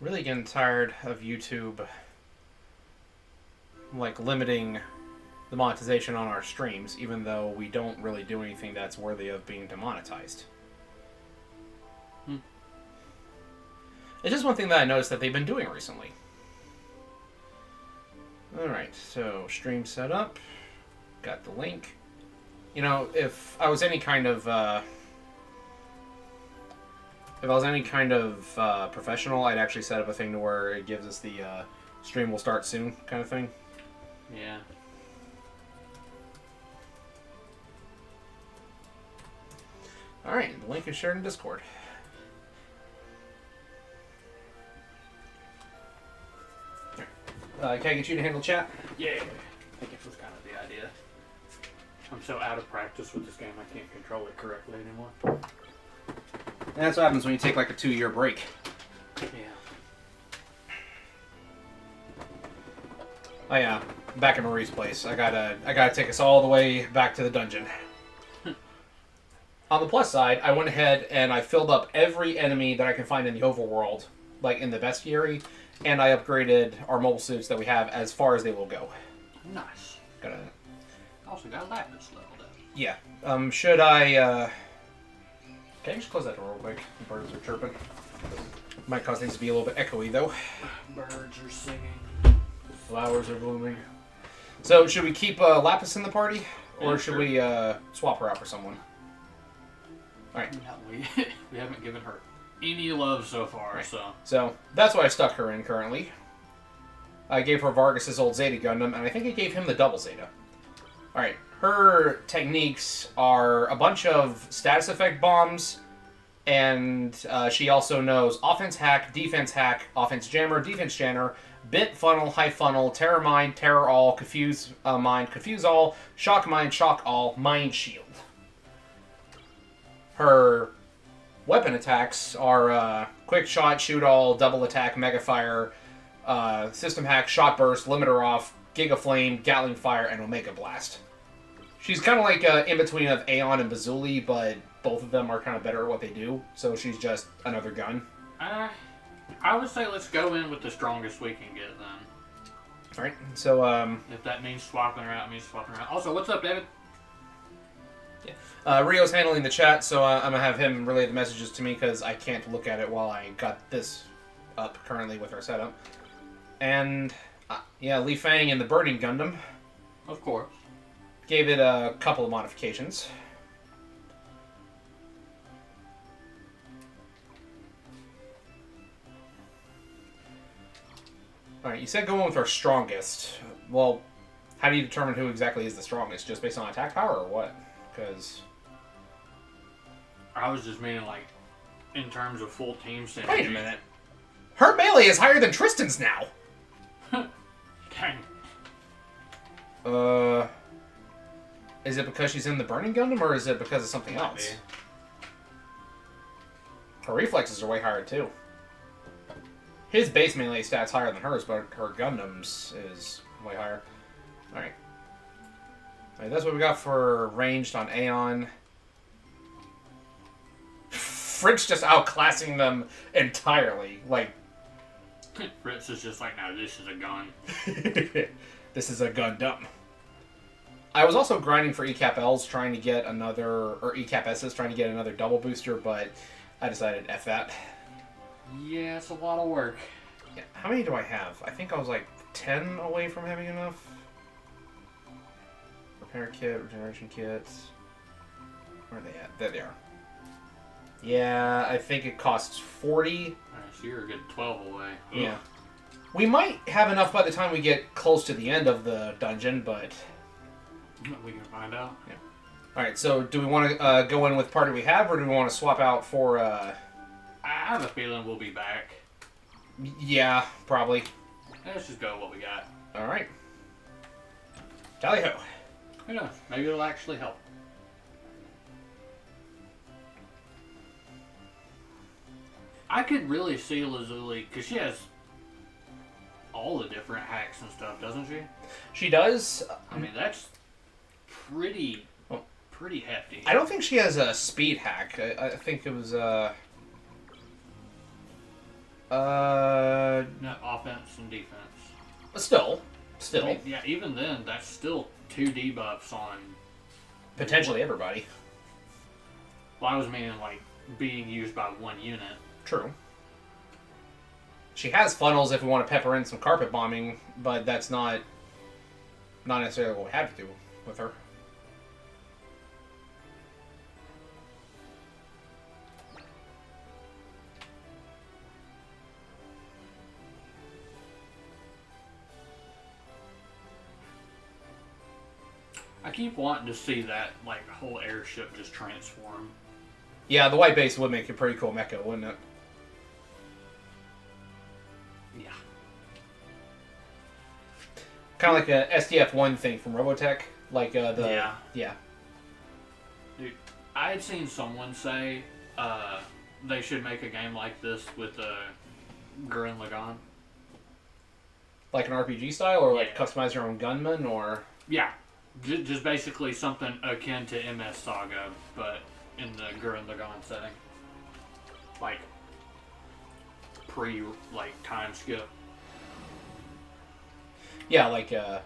Really getting tired of YouTube, like, limiting the monetization on our streams, even though we don't really do anything that's worthy of being demonetized. It's just one thing that I noticed that they've been doing recently. Alright, so stream setup. Got the link. You know, if I was any kind of professional, I'd actually set up a thing to where it gives us the stream will start soon kind of thing. Yeah. Alright, the link is shared in Discord. Can I get you to handle chat? Yeah. I think it was kind of the idea. I'm so out of practice with this game, I can't control it correctly anymore. And that's what happens when you take like a 2-year break. Yeah. Oh yeah, back at Marie's place. I gotta take us all the way back to the dungeon. On the plus side, I went ahead and I filled up every enemy that I can find in the overworld, like in the bestiary, and I upgraded our mobile suits that we have as far as they will go. Nice. Gotta. Also got lapis leveled up. Yeah. Should I? Can I just close that door real quick? The birds are chirping. Might cause things to be a little bit echoey though. Birds are singing. Flowers are blooming. So should we keep Lapis in the party, or should we swap her out for someone? All right. No, we haven't given her any love so far, right. So that's why I stuck her in currently. I gave her Vargas's old Zeta Gundam, and I think I gave him the double Zeta. Alright, her techniques are a bunch of status effect bombs, and she also knows offense hack, offense jammer, defense jammer, bit funnel, high funnel, terror mind, terror all, confuse mind, confuse all, shock mind, shock all, mind shield. Her weapon attacks are quick shot, shoot all, double attack, mega fire, system hack, shot burst, limiter off, giga flame, gatling fire, and omega blast. She's kind of like in between of Aeon and Bazuli, but both of them are kind of better at what they do. So she's just another gun. I would say let's go in with the strongest we can get then. All right. So if that means swapping her out, it means swapping her out. Also, what's up, David? Yeah. Rio's handling the chat, so I'm gonna have him relay the messages to me because I can't look at it while I got this up currently with our setup. And yeah, Li Fang and the Burning Gundam. Of course. Gave it a couple of modifications. Alright, you said go in with our strongest. Well, how do you determine who exactly is the strongest? Just based on attack power or what? Because I was just meaning like in terms of full team synergy. Wait a minute. Her melee is higher than Tristan's now. Dang. Is it because she's in the Burning Gundam, or is it because of something else? Her reflexes are way higher, too. His base melee stat's higher than hers, but her Gundam's is way higher. Alright. Alright, that's what we got for ranged on Aeon. Fritz just outclassing them entirely. Like, Fritz is just like, no, this is a gun. This is a Gundam. I was also grinding for ECAP-Ls trying to get another, or ECAP-Ss trying to get another double booster, but I decided F that. Yeah, it's a lot of work. Yeah, how many do I have? I think I was like 10 away from having enough. Repair kit, regeneration kits. Where are they at? There they are. Yeah, I think it costs 40. Alright, so you're a good 12 away. Yeah. We might have enough by the time we get close to the end of the dungeon, but we can find out. Yeah. Alright, so do we want to go in with party we have, or do we want to swap out for... I have a feeling we'll be back. Yeah, probably. Let's just go with what we got. Alright. Tally-ho. Who knows? Maybe it'll actually help. I could really see Lazuli, because she has all the different hacks and stuff, doesn't she? She does. I mean, that's pretty hefty. I don't think she has a speed hack. I think it was No, offense and defense. Still. I mean, yeah, even then, that's still 2 debuffs on... Potentially everybody. Well, I was meaning, like, being used by 1 unit. True. She has funnels if we want to pepper in some carpet bombing, but that's not necessarily what we have to do with her. I keep wanting to see that, like, whole airship just transform. Yeah, the white base would make a pretty cool mecha, wouldn't it? Yeah. Kind of like a SDF-1 thing from Robotech. Like, Yeah. Yeah. Dude, I had seen someone say they should make a game like this with Gurren Lagann. Like an RPG style, or like Yeah. customize your own gunman, or... Yeah. Just basically something akin to MS Saga, but in the Gurren Lagann setting. Like, time skip. Yeah, like, yeah.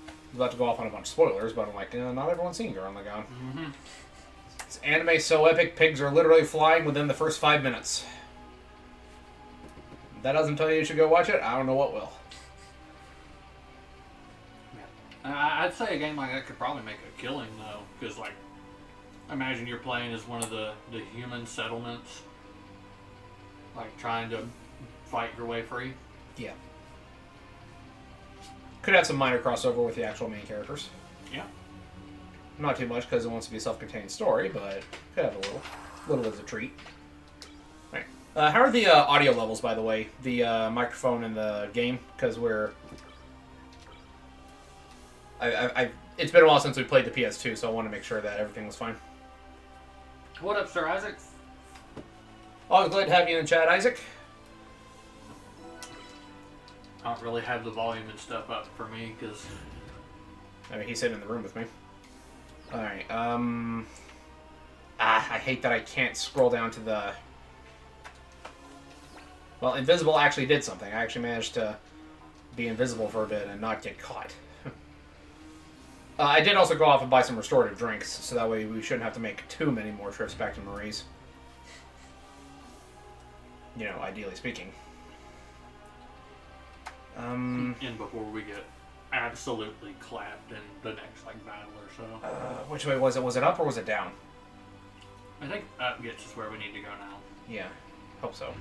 I'm about to go off on a bunch of spoilers, but I'm like, not everyone's seen Gurren Lagann. Mm-hmm. This anime so epic, pigs are literally flying within the first 5 minutes. If that doesn't tell you should go watch it, I don't know what will. I'd say a game like that could probably make a killing, though, because, like, imagine you're playing as one of the human settlements, like, trying to fight your way free. Yeah. Could have some minor crossover with the actual main characters. Yeah. Not too much, because it wants to be a self-contained story, but could have a little. Little as a treat. Alright. How are the audio levels, by the way? The microphone in the game? Because we're... it's been a while since we played the PS2, so I want to make sure that everything was fine. What up, Sir Isaac? Always glad to have you in the chat, Isaac. I don't really have the volume and stuff up for me, because... I mean, he's sitting in the room with me. Alright, I hate that I can't scroll down to the... Well, Invisible actually did something. I actually managed to be invisible for a bit and not get caught. I did also go off and buy some restorative drinks, so that way we shouldn't have to make too many more trips back to Marie's. You know, ideally speaking. And before we get absolutely clapped in the next, like, battle or so. Which way was it? Was it up or was it down? I think up gets us where we need to go now. Yeah, hope so.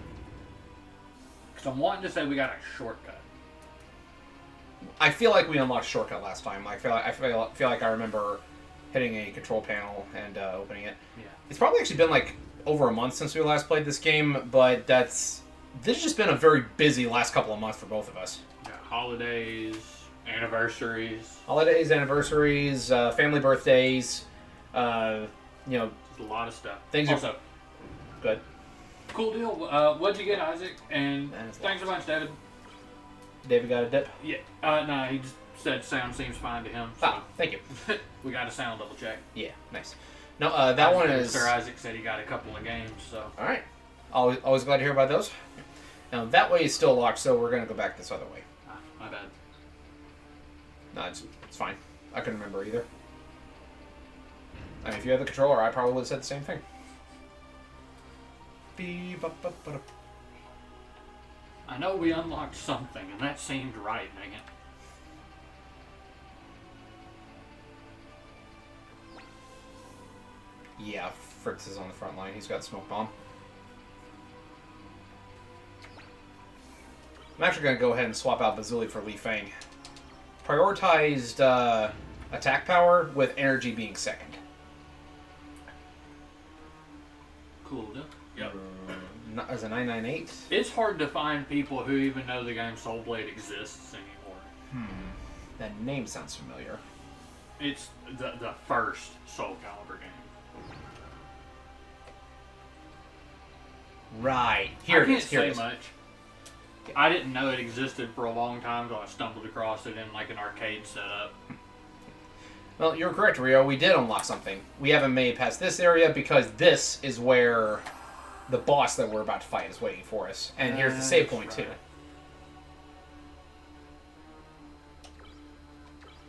Because I'm wanting to say we got a shortcut. I feel like we unlocked shortcut last time. I feel like I remember hitting a control panel and opening it. Yeah. It's probably actually been like over a month since we last played this game, but this has just been a very busy last couple of months for both of us. Yeah, holidays, anniversaries. Holidays, anniversaries, family birthdays, you know. There's a lot of stuff. Things also, are good. Cool deal. What'd you get, Isaac? And thanks a bunch, David. David got a dip? Yeah. No, he just said sound seems fine to him. So. Ah, thank you. We got a sound double check. Yeah, nice. No, that one is... Sir Isaac said he got a couple of games, so... Alright. Always glad to hear about those. Now, that way is still locked, so we're going to go back this other way. Ah, my bad. No, it's fine. I couldn't remember either. I mean, if you had the controller, I probably would have said the same thing. I know we unlocked something, and that seemed right, dang it. Yeah, Fritz is on the front line. He's got smoke bomb. I'm actually going to go ahead and swap out Bazooly for Li Fang. Prioritized attack power with energy being second. Cool deal. Yep. As a 998? It's hard to find people who even know the game Soul Blade exists anymore. That name sounds familiar. It's the first Soul Calibur game. Right. Here I it can't is. Here say it is. much. I didn't know it existed for a long time until I stumbled across it in like an arcade setup. Well, you're correct, Rio. We did unlock something. We haven't made it past this area because this is where the boss that we're about to fight is waiting for us. And here's the save point, too.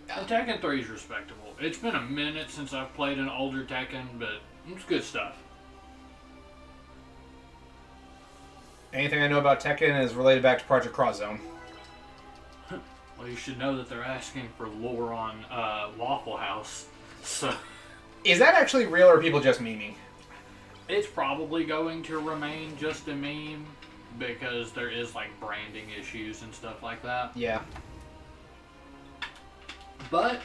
And Tekken 3 is respectable. It's been a minute since I've played an older Tekken, but it's good stuff. Anything I know about Tekken is related back to Project Cross Zone. Well, you should know that they're asking for lore on Waffle House. So Is that actually real, or are people just memeing? it's probably going to remain just a meme because there is like branding issues and stuff like that. Yeah. But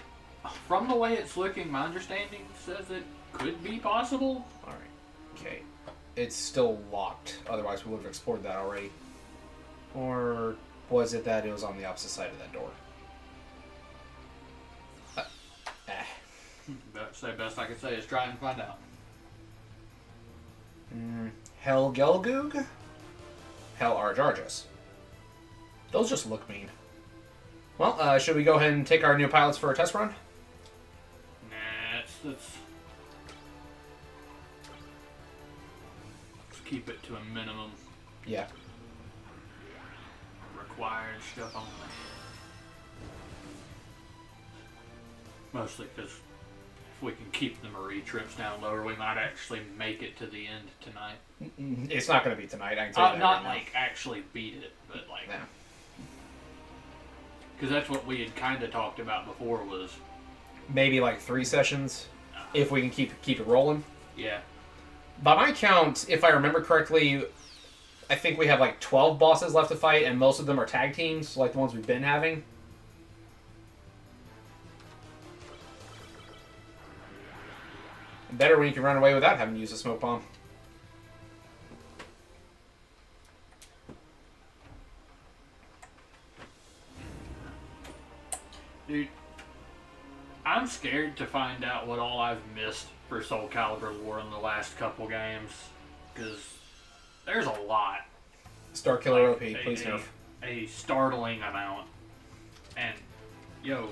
from the way it's looking, my understanding says it could be possible. Alright. Okay. It's still locked. Otherwise, we would have explored that already. Or was it that it was on the opposite side of that door? Best I can say is try and find out. Helgelgug? Hell Arjarjas. Those just look mean. Well, should we go ahead and take our new pilots for a test run? Nah, let's keep it to a minimum. Yeah. Required stuff only. Mostly because if we can keep the Marie trips down lower, we might actually make it to the end tonight. It's not going to be tonight, I can tell you that Not right like actually beat it, but like... now. Because that's what we had kind of talked about before was... Maybe like 3 sessions, if we can keep it rolling. Yeah. By my count, if I remember correctly, I think we have like 12 bosses left to fight, and most of them are tag teams, like the ones we've been having. Better when you can run away without having to use a smoke bomb. Dude, I'm scared to find out what all I've missed for Soul Calibur lore in the last couple games. Because there's a lot. Star Killer Like, OP, please nerf. A startling amount. And, yo,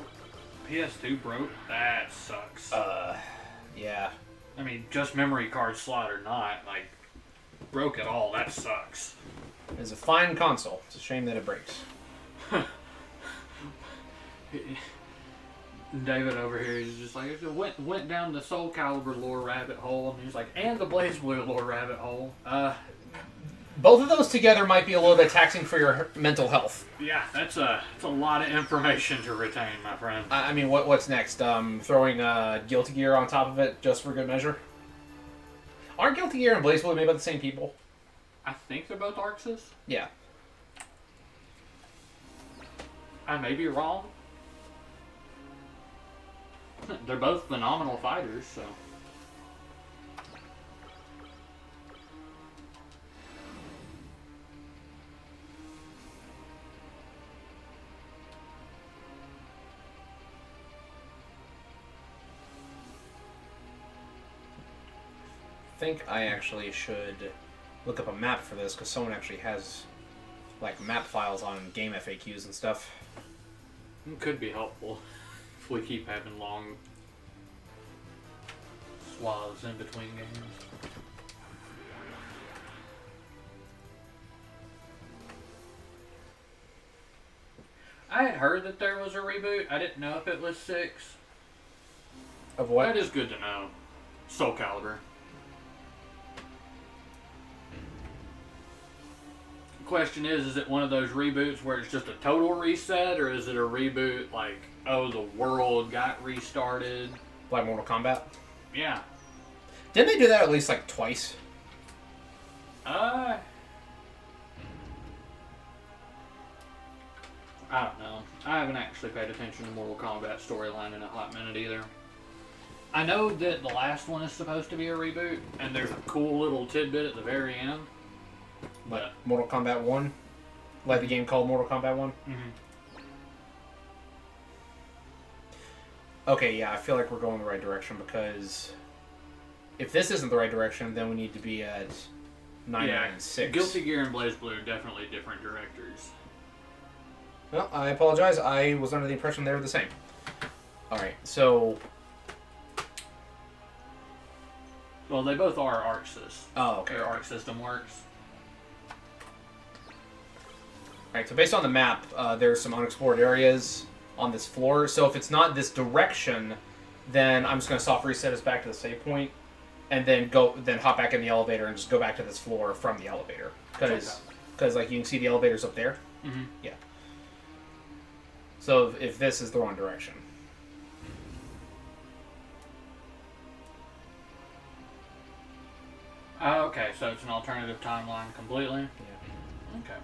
PS2 broke? That sucks. Yeah. I mean, just memory card slot or not, like, broke it all. That sucks. It's a fine console. It's a shame that it breaks. David over here is just like, it went down the Soul Calibur lore rabbit hole, and he's like, and the Blaze Blue lore rabbit hole. Both of those together might be a little bit taxing for your mental health. Yeah, that's a lot of information to retain, my friend. I mean, what's next? Throwing Guilty Gear on top of it just for good measure? Aren't Guilty Gear and Blaze Blue made by the same people? I think they're both Arxes. Yeah. I may be wrong. They're both phenomenal fighters, so... I think I actually should look up a map for this, because someone actually has like map files on game FAQs and stuff. It could be helpful if we keep having long swaths in between games. I had heard that there was a reboot. I didn't know if it was 6. Of what? That is good to know. Soul Calibur. Question is it one of those reboots where it's just a total reset, or is it a reboot like, oh, the world got restarted? Like Mortal Kombat? Yeah. Didn't they do that at least like twice? I don't know. I haven't actually paid attention to Mortal Kombat storyline in a hot minute either. I know that the last one is supposed to be a reboot, and there's a cool little tidbit at the very end. But Mortal Kombat 1? Like the game called Mortal Kombat 1? mm-hmm. Okay, yeah, I feel like we're going the right direction, because if this isn't the right direction, then we need to be at 996. Guilty Gear and Blaze Blue are definitely different directors. Well, I apologize. I was under the impression they were the same. Alright, so... Well, they both are Arc Sys. Oh, okay. Their Arc System works. Alright, so based on the map, there's some unexplored areas on this floor. So if it's not this direction, then I'm just going to soft reset us back to the save point, and then hop back in the elevator and just go back to this floor from the elevator. Because like you can see the elevators up there. Mm-hmm. Yeah. So if this is the wrong direction. Okay, so it's an alternative timeline completely? Yeah. Okay.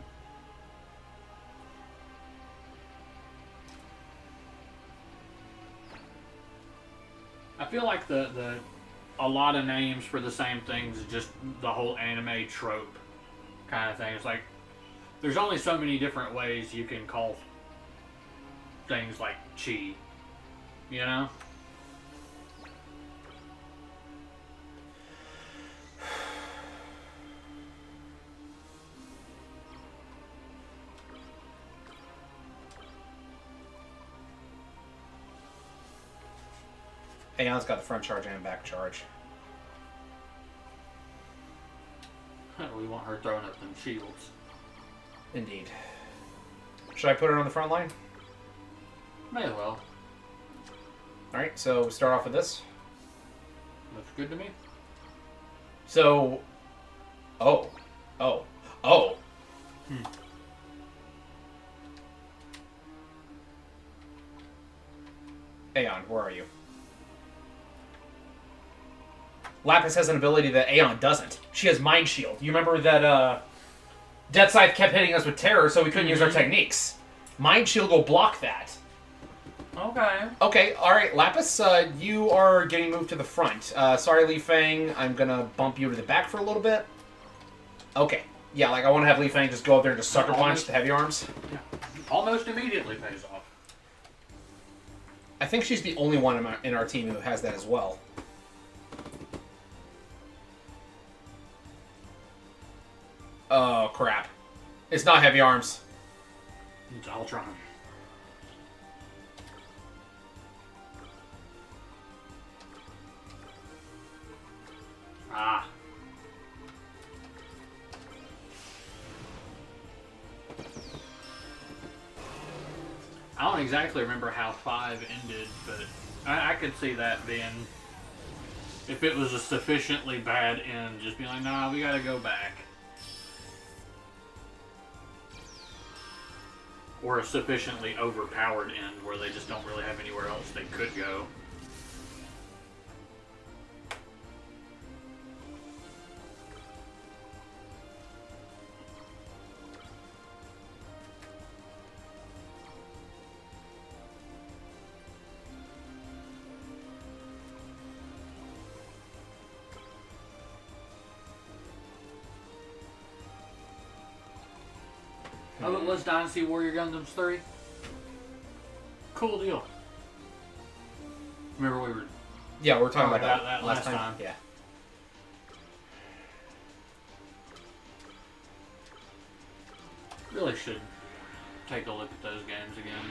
I feel like a lot of names for the same things is just the whole anime trope kind of thing. It's like there's only so many different ways you can call things like chi, you know? Aeon's got the front charge and back charge. We want her throwing up them shields. Indeed. Should I put her on the front line? May as well. Alright, so we start off with this. Looks good to me. So... Oh. Aeon, where are you? Lapis has an ability that Aeon doesn't. She has Mind Shield. You remember that Death Scythe kept hitting us with terror, so we couldn't use our techniques. Mind Shield will block that. Okay. Okay, alright, Lapis, you are getting moved to the front. Sorry, Li Fang, I'm gonna bump you to the back for a little bit. Okay. Yeah, like I want to have Li Fang just go up there and just sucker punch the heavy arms. Yeah. Almost immediately pays off. I think she's the only one in our team who has that as well. Oh, crap. It's not heavy arms. It's Ultron. Ah. I don't exactly remember how 5 ended, but I could see that being, if it was a sufficiently bad end, just be like, nah, we gotta go back. Or a sufficiently overpowered end where they just don't really have anywhere else they could go. Oh, it was Dynasty Warrior Gundams 3? Cool deal. Remember we were... Yeah, we were talking about that last time. Yeah. Really should take a look at those games again.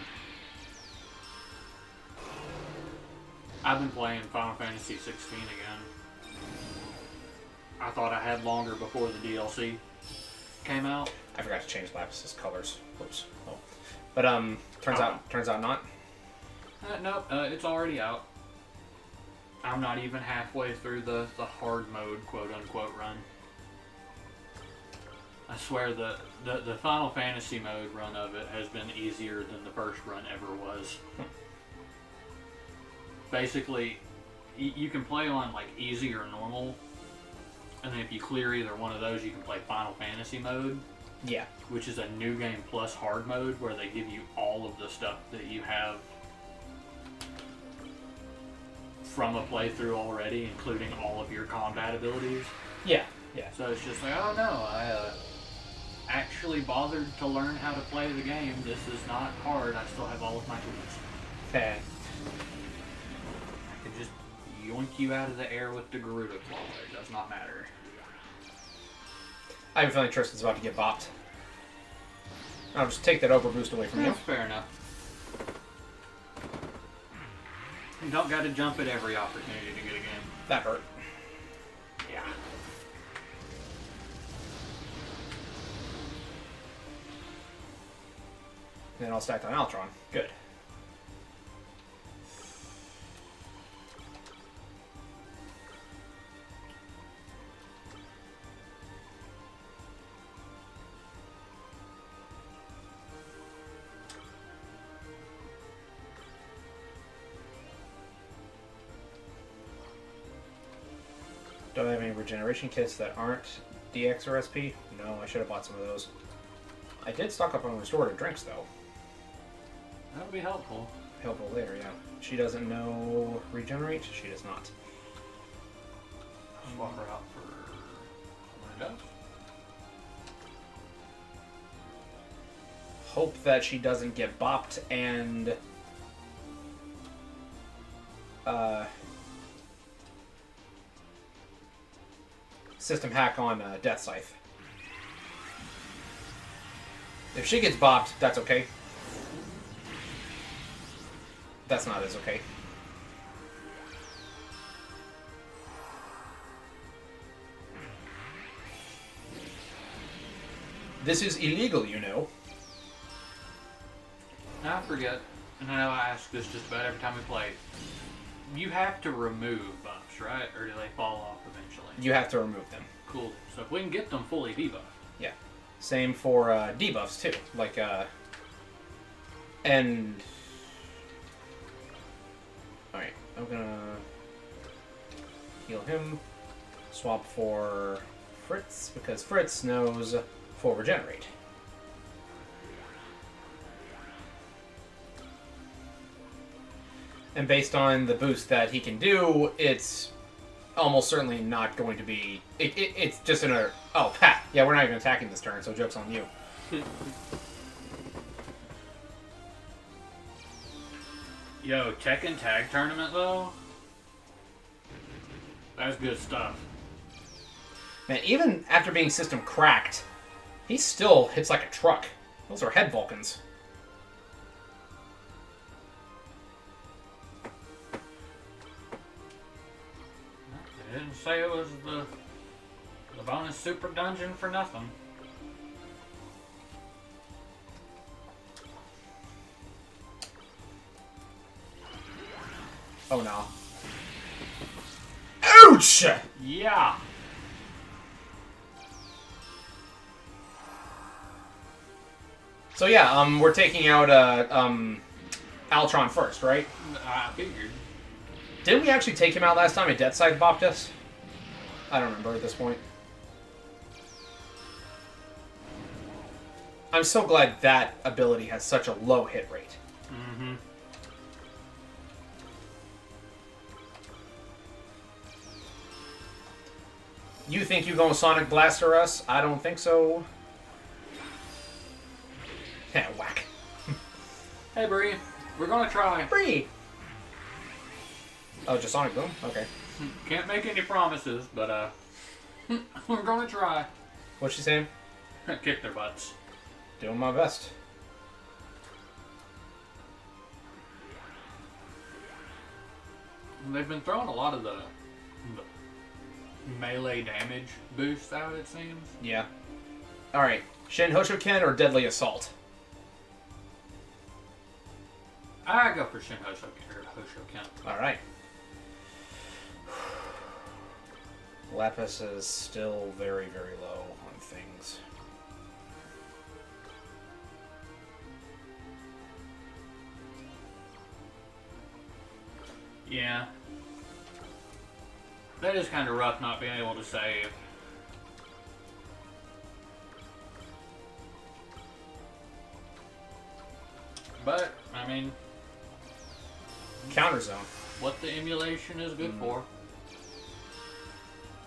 I've been playing Final Fantasy 16 again. I thought I had longer before the DLC came out. I forgot to change Lapis's colors. Whoops. Oh. But turns out not. Nope, it's already out. I'm not even halfway through the hard mode, quote unquote, run. I swear the Final Fantasy mode run of it has been easier than the first run ever was. Basically, you can play on like easy or normal, and then if you clear either one of those, you can play Final Fantasy mode. Yeah. Which is a new game plus hard mode where they give you all of the stuff that you have from a playthrough already, including all of your combat abilities. Yeah, yeah. So it's just like, oh no, I actually bothered to learn how to play the game. This is not hard. I still have all of my tools. Okay. I can just yoink you out of the air with the Garuda Claw. It does not matter. I have a feeling Tristan's about to get bopped. I'll just take that over boost away from you. That's fair enough. You don't got to jump at every opportunity to get a game. That hurt. Then I'll stack on Altron. Good. Do I have any regeneration kits that aren't DX or SP? No, I should have bought some of those. I did stock up on restorative drinks, though. That would be helpful. Helpful later, yeah. She doesn't know regenerate? She does not. Swap her out for someone else. Hope that she doesn't get bopped and... system hack on Death Scythe. If she gets bopped, that's okay. That's not as okay. This is illegal, you know. Now I forget, and I know I ask this just about every time we play. You have to remove buffs, right? Or do they fall off eventually? You have to remove them. Cool. So if we can get them fully debuffed. Yeah. Same for debuffs, too. Like, and... Alright, I'm gonna heal him. Swap for Fritz, because Fritz knows full regenerate. And based on the boost that he can do, it's almost certainly not going to be... It's just an... Oh, Pat! Yeah, we're not even attacking this turn, so joke's on you. Yo, Tekken Tag Tournament, though? That's good stuff. Man, even after being system cracked, he still hits like a truck. Those are head Vulcans. They didn't say it was the bonus super dungeon for nothing. Oh no. Ouch! Yeah! So yeah, we're taking out Altron first, right? I figured. Didn't we actually take him out last time and Death Scythe bopped us? I don't remember at this point. I'm so glad that ability has such a low hit rate. Mm-hmm. You think you gonna Sonic Blaster us? I don't think so. Yeah, whack. Hey, Bree. We're gonna try. Bree! Oh, just Sonic Boom? Okay. Can't make any promises, but, we're gonna try. What's she saying? Kick their butts. Doing my best. They've been throwing a lot of the melee damage boosts out, it seems. Yeah. Alright. Shin Hoshoken or Deadly Assault? I go for Shin Hoshoken. Alright. Lapis is still very, very low on things. Yeah. That is kind of rough not being able to save. But, I mean... Counter Zone. What the emulation is good for.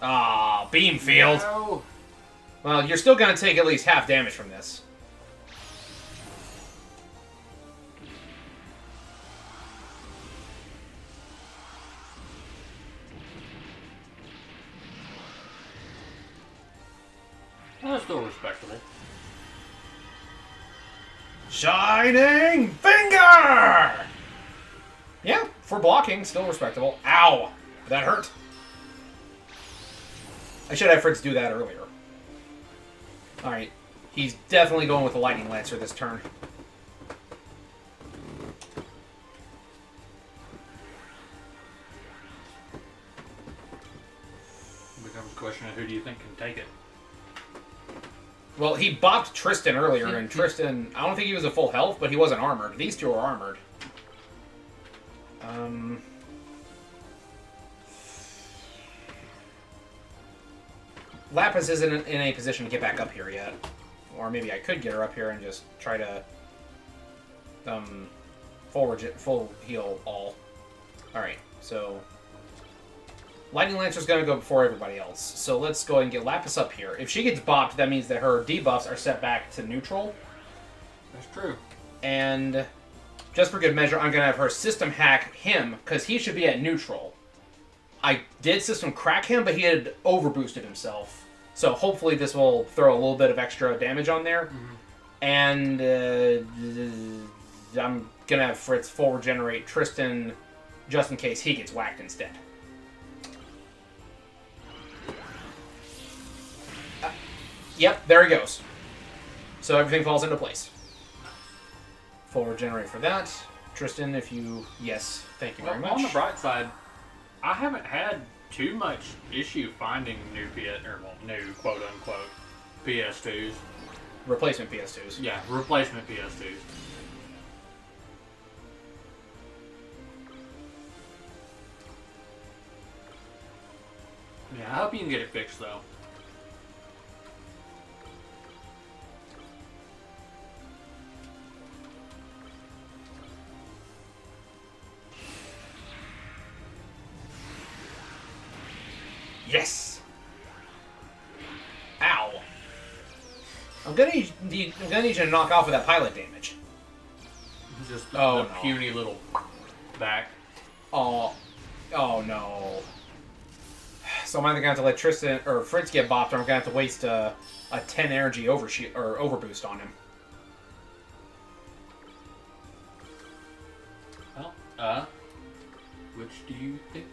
Ah, Beam Field. No. Well, you're still going to take at least half damage from this. That's still respectable. Shining Finger! Yeah, for blocking, still respectable. Ow! That hurt. I should have Fritz do that earlier. Alright. He's definitely going with the Lightning Lancer this turn. becomes a question of who do you think can take it. Well, he bopped Tristan earlier, and Tristan, I don't think he was at full health, but he wasn't armored. These two are armored. Lapis isn't in a position to get back up here yet. Or maybe I could get her up here and just try to full heal all. Alright, so Lightning Lancer's going to go before everybody else. So let's go ahead and get Lapis up here. If she gets bopped, that means that her debuffs are set back to neutral. That's true. And just for good measure, I'm going to have her system hack him, because he should be at neutral. I did system crack him, but he had overboosted himself. So hopefully this will throw a little bit of extra damage on there. Mm-hmm. And I'm going to have Fritz full regenerate Tristan just in case he gets whacked instead. Yep, there he goes. So everything falls into place. Full regenerate for that. Tristan, if you... Yes, thank you very much. On the bright side, I haven't had too much issue finding new new quote-unquote PS2s. Replacement PS2s. Yeah, replacement PS2s. Yeah, I hope you can get it fixed, though. Yes! Ow. I'm gonna need you to knock off with that pilot damage. Just the puny little back. Oh no. So I'm either gonna have to let Tristan or Fritz get bopped, or I'm gonna have to waste a 10 energy overboost on him. Well, which do you think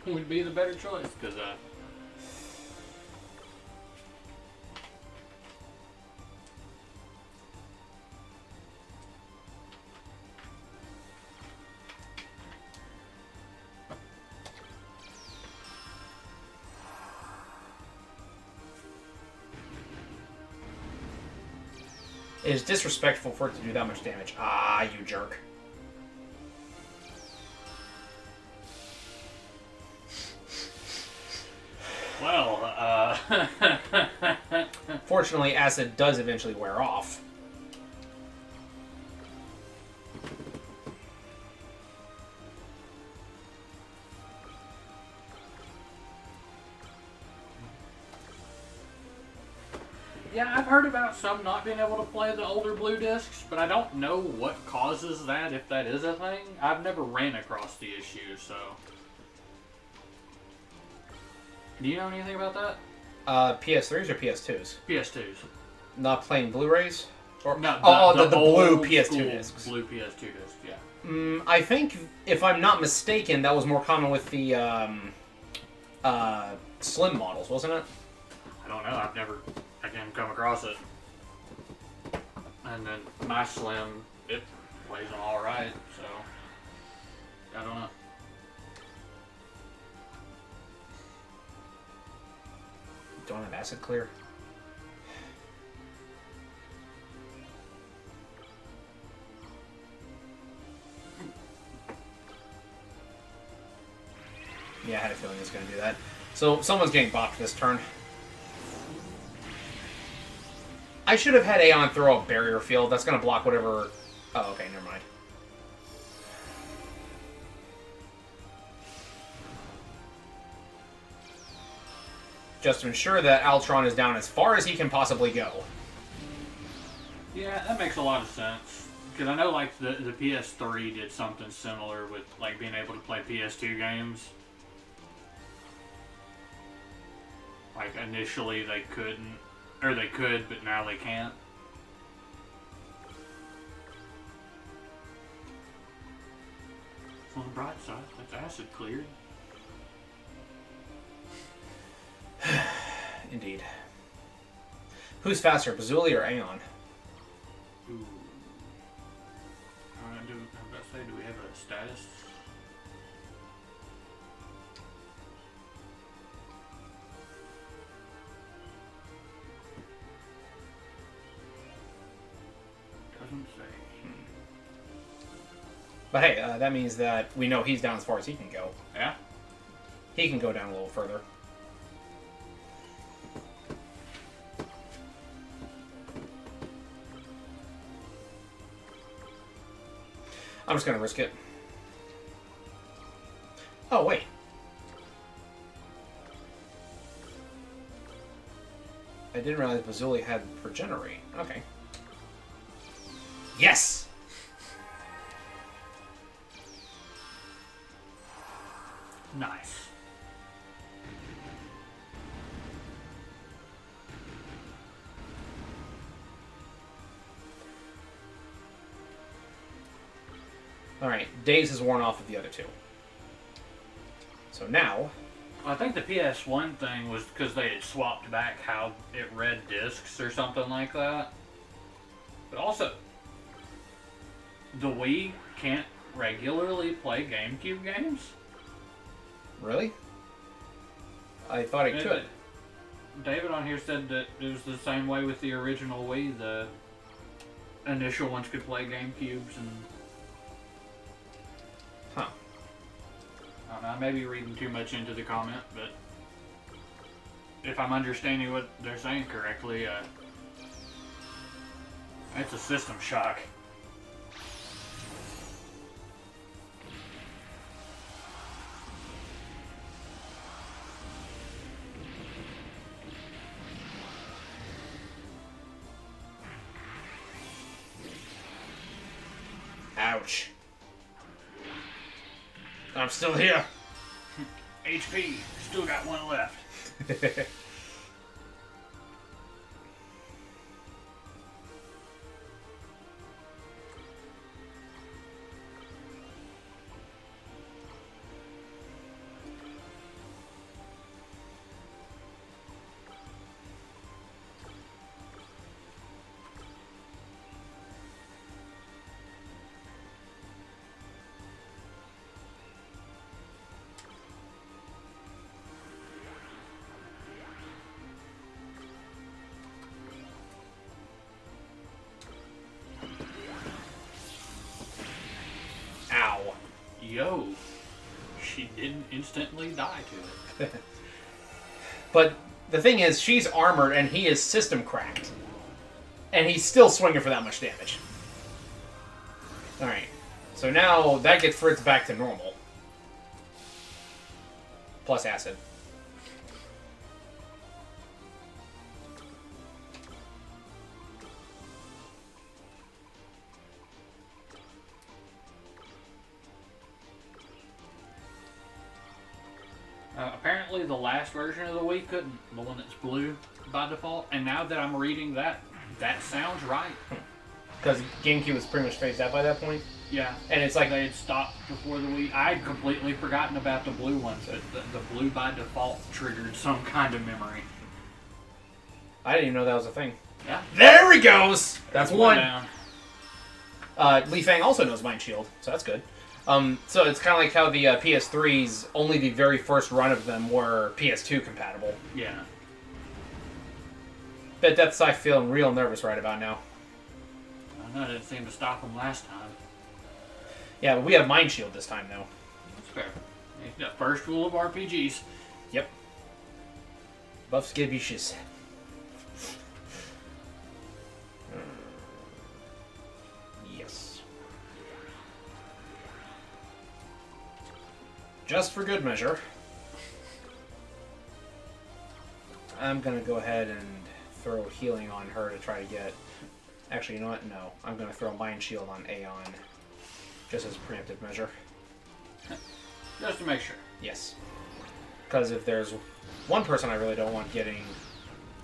would be the better choice? Because it is disrespectful for it to do that much damage. Ah, you jerk. well, Fortunately, acid does eventually wear off. yeah, I've heard about some not being able to play the older blue discs, but I don't know what causes that, if that is a thing. I've never ran across the issue, so... Do you know anything about that? PS3s or PS2s? PS2s. Not playing Blu-rays? Or No, the blue PS2 school discs. Blue PS2 discs, yeah. I think, if I'm not mistaken, that was more common with the slim models, wasn't it? I don't know. I can't come across it. And then my Slim, it plays them all right, so I don't know. Don't have acid clear. Yeah, I had a feeling it was going to do that. So, someone's getting bopped this turn. I should have had Aeon throw a barrier field. That's going to block whatever... Oh, okay, never mind. Just to ensure that Altron is down as far as he can possibly go. Yeah, that makes a lot of sense. Because I know, like, the PS3 did something similar with, like, being able to play PS2 games. Like, initially they couldn't, or they could, but now they can't. On the bright side, that's acid cleared. Indeed. Who's faster, Bazuli or Aeon? Ooh. I was about to say, do we have a status? But hey, that means that we know he's down as far as he can go. Yeah. He can go down a little further. I'm just going to risk it. Oh, wait. I didn't realize Bazuli had Progenerate. Okay. Yes! Nice. Alright, Daze is worn off of the other two. So now... I think the PS1 thing was because they had swapped back how it read discs or something like that. But also, the Wii can't regularly play GameCube games? Really? I thought it could. David on here said that it was the same way with the original Wii. The initial ones could play GameCubes and... Huh. I don't know, I may be reading too much into the comment, but if I'm understanding what they're saying correctly, it's a system shock. Ouch. I'm still here. HP, still got one left. Ow. Yo, she didn't instantly die to it. But the thing is, she's armored and he is system cracked. And he's still swinging for that much damage. Alright. So now that gets Fritz back to normal. Plus acid. Apparently the last version of the Wii couldn't, the one that's blue by default, and now that I'm reading that, that sounds right. Because GameCube was pretty much phased out by that point. Yeah. And it's like they had stopped before the Wii. I'd completely forgotten about the blue ones, but the blue by default triggered some kind of memory. I didn't even know that was a thing. Yeah. There he goes! That's one. Down. Li Fang also knows Mind Shield, so that's good. So it's kind of like how the PS3s, only the very first run of them were PS2 compatible. Yeah. Bet that's I feeling real nervous right about now. I know, it didn't seem to stop them last time. Yeah, but we have Mind Shield this time, though. That's fair. The first rule of RPGs. Yep. Buff skibishes. Yes. Just for good measure, I'm going to go ahead and throw healing on her to try to get... Actually, you know what? No. I'm going to throw Mind Shield on Aeon. Just as a preemptive measure. Just to make sure. Yes. Because if there's one person I really don't want getting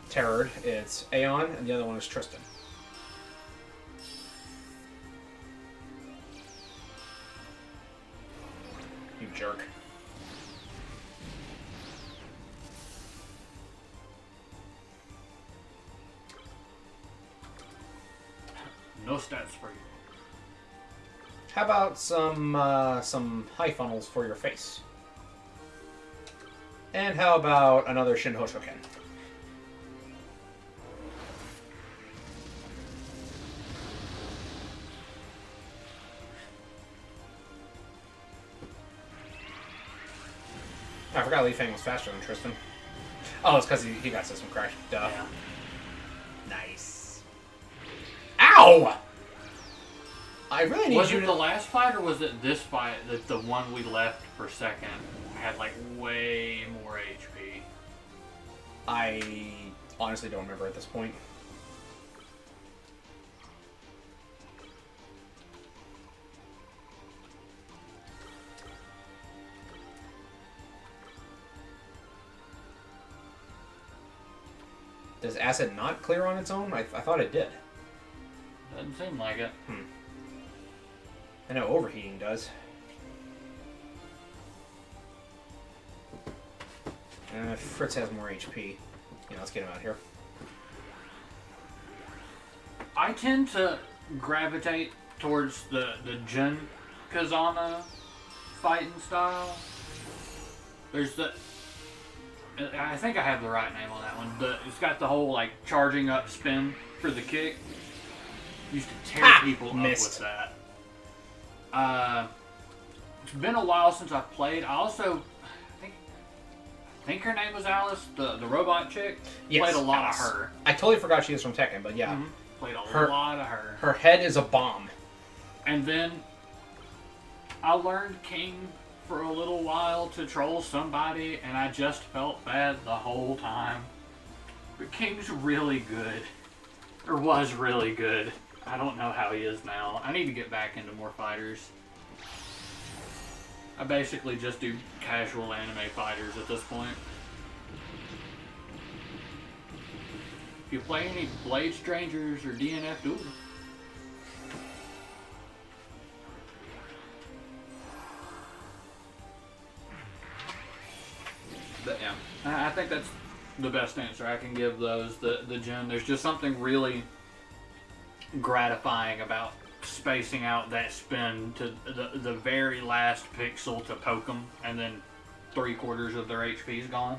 terrored, it's Aeon, and the other one is Tristan. You jerk. No stats for you. How about some high funnels for your face? And how about another Shin Hoshoken? I forgot Li Fang was faster than Tristan. Oh, it's because he got system crash. Duh. Yeah. Nice. Ow! I really need Was you it to... the last fight, or was it this fight that the one we left for second had like way more HP? I honestly don't remember at this point. Does acid not clear on its own? I thought it did. Doesn't seem like it. I know overheating does. Fritz has more HP. Yeah, let's get him out here. I tend to gravitate towards the Jin Kazama fighting style. There's the... I think I have the right name on that one. It's got the whole like charging up spin for the kick. Used to tear people up with that. It's been a while since I've played. I also I think her name was Alice, the robot chick. Yes, played a lot Alice. of her. I totally forgot she was from Tekken, but yeah. Played a lot of her. Her head is a bomb. And then I learned King for a little while to troll somebody, and I just felt bad the whole time. But King's really good. Or was really good. I don't know how he is now. I need to get back into more fighters. I basically just do casual anime fighters at this point. If you play any Blade Strangers or DNF, do it. But yeah, I think that's the best answer I can give those. The Jin, there's just something really gratifying about spacing out that spin to the very last pixel to poke them, and then 3/4 of their HP is gone.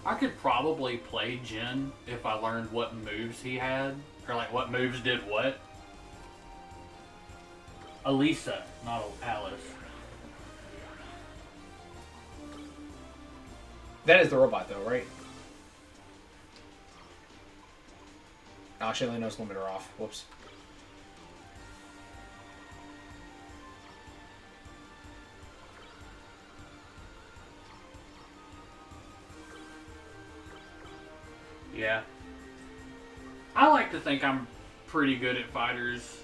I could probably play Jin if I learned what moves he had, or like what moves did what. Elisa, not Alice. That is the robot, though, right? Oh, she only knows limiter off. Whoops. Yeah. I like to think I'm pretty good at fighters,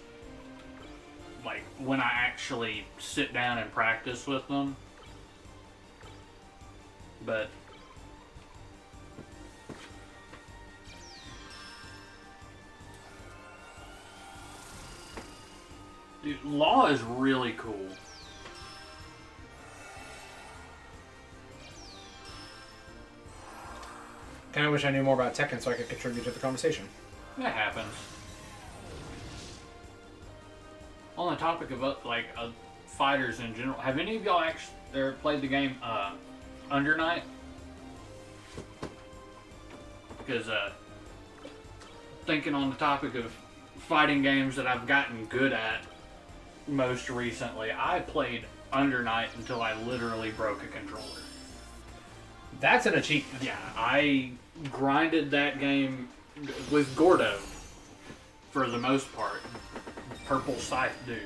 like, when I actually sit down and practice with them. But... dude, Law is really cool. Kinda wish I knew more about Tekken so I could contribute to the conversation. That happens. On the topic of like fighters in general, have any of y'all actually played the game Under Night? Because thinking on the topic of fighting games that I've gotten good at most recently, I played Under Night until I literally broke a controller. That's an achievement. Yeah, I grinded that game with Gordo for the most part. Purple Scythe dude.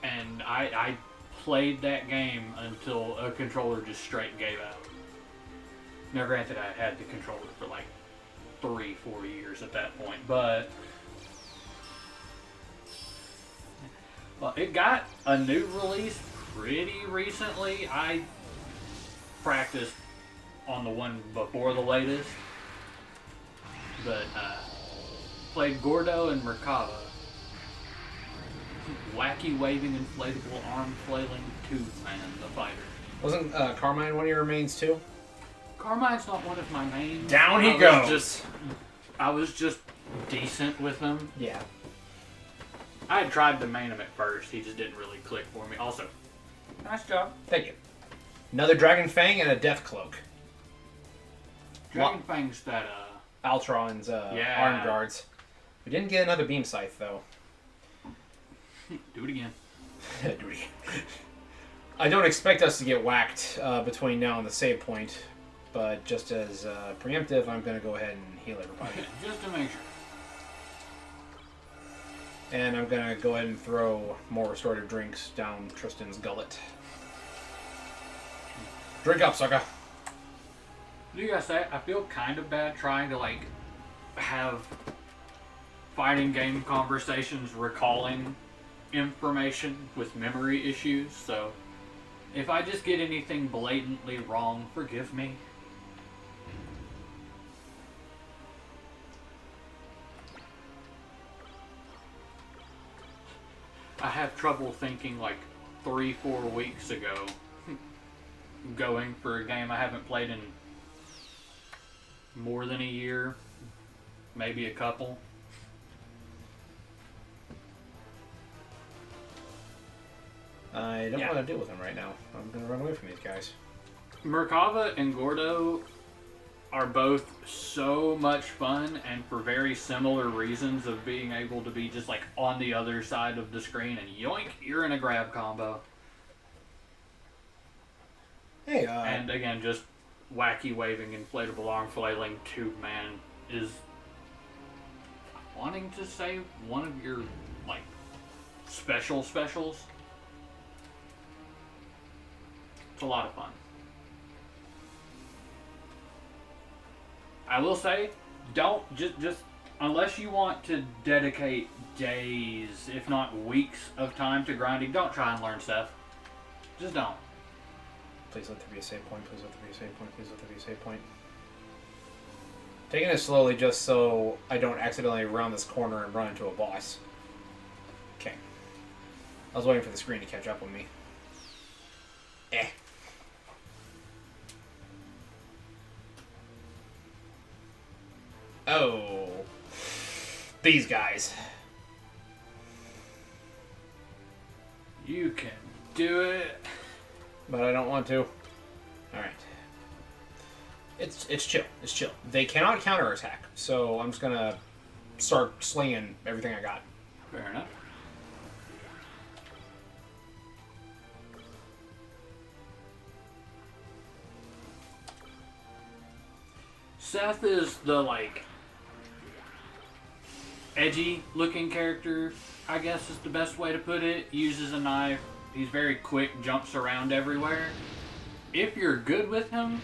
And I played that game until a controller just straight gave out. Now granted, I had the controller for like 3-4 years at that point, but... well, it got a new release pretty recently. I practiced on the one before the latest, but played Gordo and Merkava. Wacky waving inflatable arm flailing tooth man, the fighter. Wasn't Carmine one of your mains too? Carmine's not one of my mains. Down he goes. I was just decent with him. Yeah. I had tried to main him at first. He just didn't really click for me. Also, nice job. Thank you. Another Dragon Fang and a Death Cloak. Dragon Fang's that, Altron's arm guards. We didn't get another Beam Scythe, though. Do it again. Do it again. I don't expect us to get whacked between now and the save point, but just as preemptive, I'm going to go ahead and heal everybody. Just to make sure. And I'm going to go ahead and throw more restorative drinks down Tristan's gullet. Drink up, Saga. You gotta say, I feel kind of bad trying to, like, have fighting game conversations recalling information with memory issues, so if I just get anything blatantly wrong, forgive me. I have trouble thinking, like, 3-4 weeks ago, going for a game I haven't played in more than a year, maybe a couple. I don't want to deal with them right now. I'm going to run away from these guys. Merkava and Gordo are both so much fun, and for very similar reasons of being able to be just like on the other side of the screen and yoink, you're in a grab combo. Hey, and again, just wacky waving inflatable arm flailing tube man is, wanting to say, one of your like specials. It's a lot of fun. I will say, don't just unless you want to dedicate days, if not weeks, of time to grinding, don't try and learn stuff. Just don't. Please let there be a save point. Please let there be a save point. Please let there be a save point. Taking it slowly just so I don't accidentally round this corner and run into a boss. Okay. I was waiting for the screen to catch up with me. Oh. These guys. You can do it. But I don't want to. Alright. It's chill. It's chill. They cannot counterattack, so I'm just gonna start slinging everything I got. Fair enough. Scythe is the, like, edgy looking character, I guess is the best way to put it. Uses a knife. He's very quick, jumps around everywhere. If you're good with him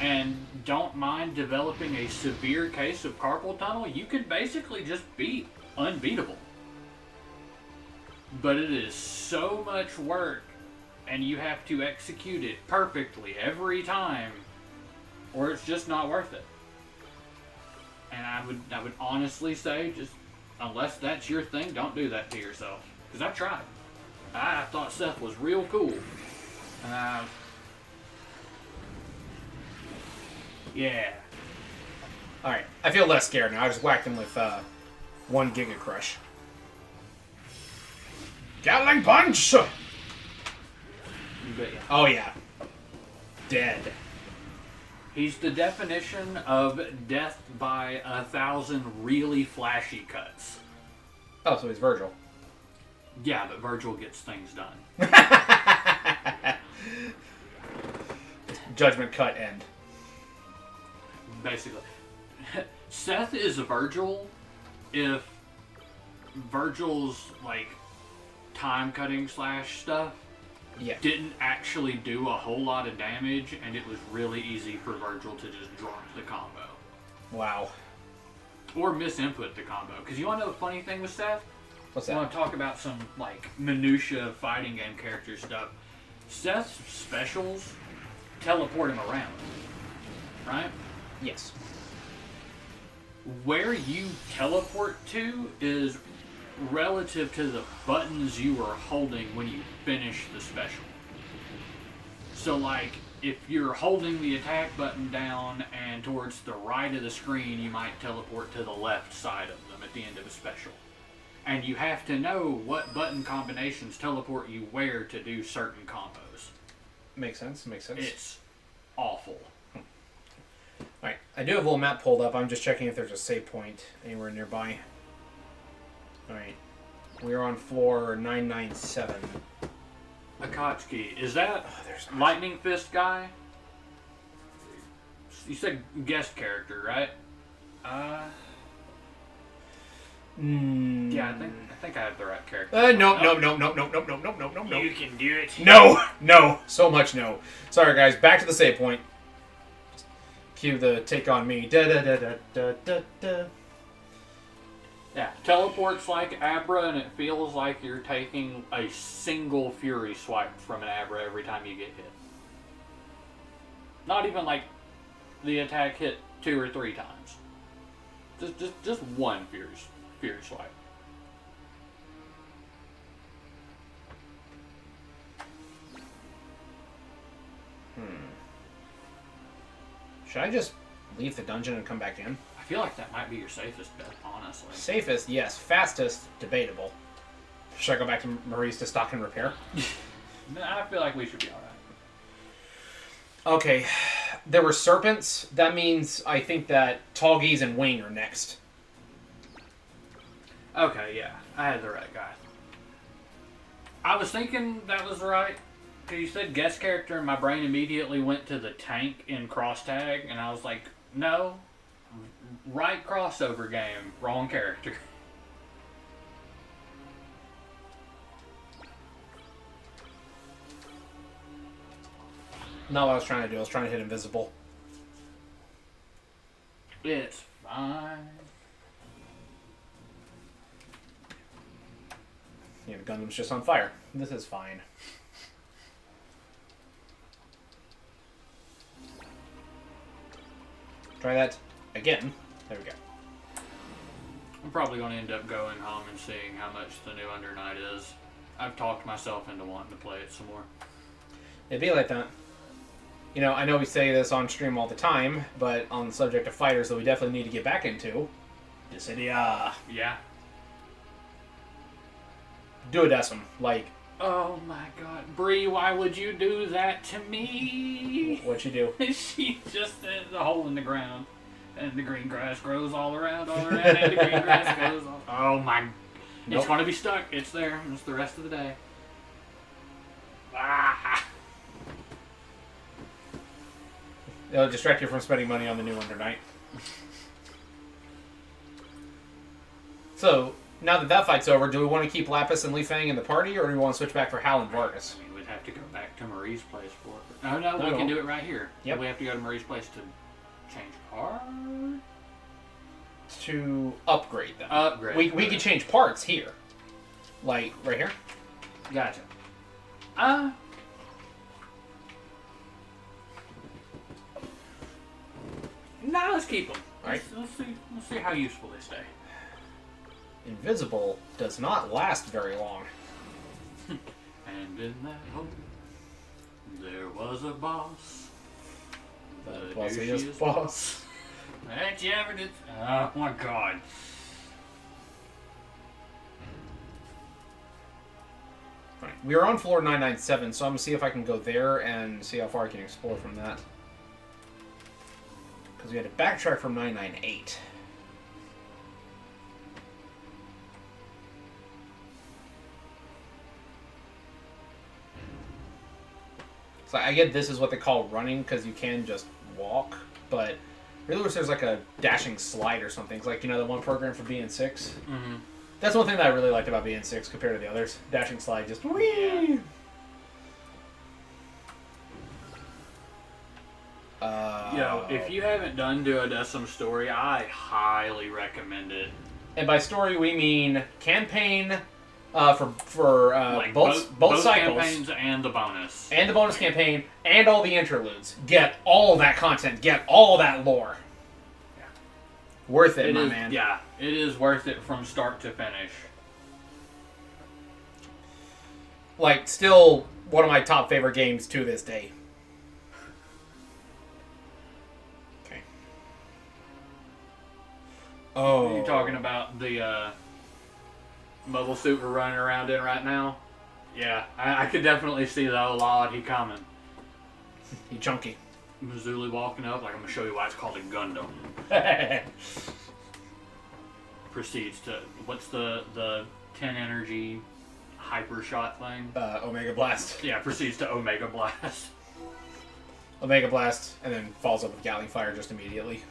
and don't mind developing a severe case of carpal tunnel, you can basically just be unbeatable. But it is so much work, and you have to execute it perfectly every time, or it's just not worth it. And I would honestly say, just unless that's your thing, don't do that to yourself. Because I tried. I thought Scythe was real cool. Yeah. Alright, I feel less scared now. I just whacked him with 1 Giga Crush. Gatling Punch! You bet ya. Oh yeah. Dead. He's the definition of death by 1,000 really flashy cuts. Oh, so he's Virgil. Yeah, but Virgil gets things done. Judgment cut end. Basically. Scythe is Virgil if Virgil's, like, time cutting slash stuff didn't actually do a whole lot of damage, and it was really easy for Virgil to just drop the combo. Wow. Or misinput the combo. Because you want to know the funny thing with Scythe? What's I that? want to talk about some, like, minutia fighting game character stuff. Seth's specials teleport him around, right? Yes. Where you teleport to is relative to the buttons you are holding when you finish the special. So, like, if you're holding the attack button down and towards the right of the screen, you might teleport to the left side of them at the end of a special. and you have to know what button combinations teleport you where to do certain combos. Makes sense. Makes sense. It's awful. Alright, I do have a little map pulled up. I'm just checking if there's a save point anywhere nearby. Alright. We're on floor 997. Akatsuki, is that there's Lightning Fist guy? You said guest character, right? Yeah, I think I have the right character. No. You can do it. No. So much no. Sorry, guys. Back to the save point. Cue the take on me. Da da da da da da da. Yeah, teleports like Abra, and it feels like you're taking a single Fury swipe from an Abra every time you get hit. Not even like the attack hit 2 or 3 times. Just one Fury swipe. Should I just leave the dungeon and come back in? I feel like that might be your safest bet, honestly. Safest, yes. Fastest, debatable. Should I go back to Marie's to stock and repair? I feel like we should be alright. Okay. There were serpents. That means I think that Tallgeese and Wing are next. Okay, yeah. I had the right guy. I was thinking that was right. Because you said guest character, and my brain immediately went to the tank in Cross Tag, and I was like, no. Right crossover game. Wrong character. Not what I was trying to do. I was trying to hit invisible. It's fine. Yeah, the Gundam's just on fire. This is fine. Try that again. There we go. I'm probably going to end up going home and seeing how much the new Under Night is. I've talked myself into wanting to play it some more. It'd be like that. You know, I know we say this on stream all the time, but on the subject of fighters that we definitely need to get back into, Dissidia. Yeah. Duodecim. Like, Oh my god. Bree, why would you do that to me? what'd you do? She just did the hole in the ground. And the green grass grows all around, and the green grass goes all... Oh my... Nope. It's gonna be stuck. It's there. It's the rest of the day. Ah! It'll distract you from spending money on the new Under Night. So, now that that fight's over, do we want to keep Lapis and Li Fang in the party, or do we want to switch back for Hal and Vargas? We would have to go back to Marie's place for it. No, we can do it right here. Yep. We have to go to Marie's place to change card? To upgrade them. Upgrade. We could change parts here. Like, right here? Gotcha. Nah, let's keep them. Alright. Let's see how useful they stay. Invisible does not last very long. And in that hole, there was a boss. The Bossiest boss. That you ever did. Oh my god. Right. We are on floor 997, so I'm going to see if I can go there and see how far I can explore from that. Because we had to backtrack from 998. So I get this is what they call running, because you can just walk, but really wish there's like a dashing slide or something. It's like, you know, the one program for BN6? Mm-hmm. That's one thing that I really liked about BN6 compared to the others. Dashing slide, just whee! Yo, if you haven't done Duodecim Story, I highly recommend it. And by story we mean campaign for Like both cycles. campaigns and the bonus. And the bonus campaign, and all the interludes. Get all that content. Get all that lore. Yeah. Worth it, my man. Yeah, it is worth it from start to finish. Like, still one of my top favorite games to this day. Okay. Oh. You're talking about the mobile suit we're running around in right now, yeah, I could definitely see the Olad he coming. He chunky. Missouli walking up, like, I'm gonna show you why it's called a Gundam. Proceeds to, what's the 10 energy hyper shot thing? Omega Blast. Yeah, proceeds to Omega Blast. Omega Blast, and then falls up with Galleon Fire just immediately.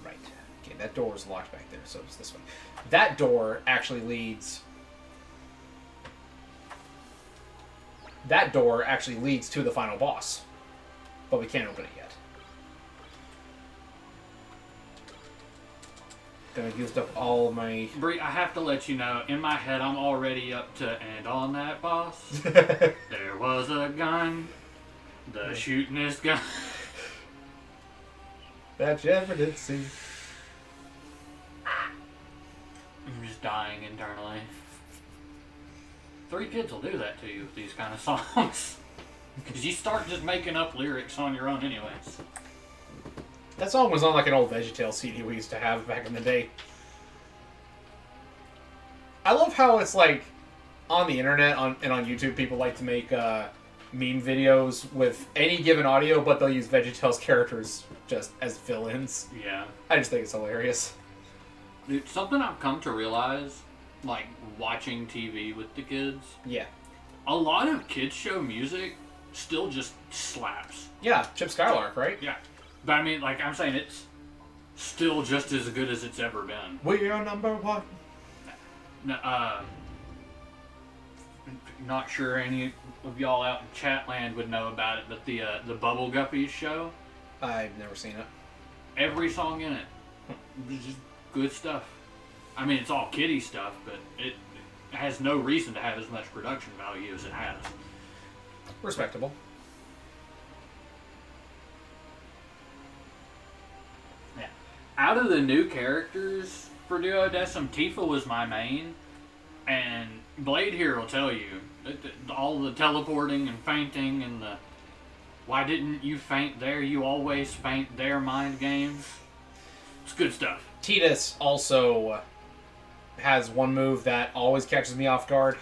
Right. Okay, that door is locked back there, so it's this way. That door actually leads... That door actually leads to the final boss. But we can't open it yet. Then I used up all of my... Bree, I have to let you know, in my head, I'm already up to, and on that boss, there was a gun, the shootingest gun. That you ever did see. I'm just dying internally. 3 kids will do that to you with these kind of songs. Because you start just making up lyrics on your own anyways. That song was on like an old VeggieTales CD we used to have back in the day. I love how it's like on the internet and on YouTube people like to make meme videos with any given audio, but they'll use VeggieTales characters just as fill-ins. Yeah. I just think it's hilarious. Dude, something I've come to realize, like watching TV with the kids, Yeah. a lot of kids show music still just slaps. Yeah, Chip Skylark, right? Yeah. But I mean, like I'm saying, it's still just as good as it's ever been. We are number one. Not sure any of y'all out in Chatland would know about it, but the Bubble Guppies show, I've never seen it. every song in it, is just good stuff. I mean, it's all kiddie stuff, but it has no reason to have as much production value as it has. Respectable. Yeah. Out of the new characters for Duodecim, Tifa was my main, and Blade here will tell you all the teleporting and fainting and the why didn't you faint there? You always faint there mind games. It's good stuff. Tidus also has one move that always catches me off guard.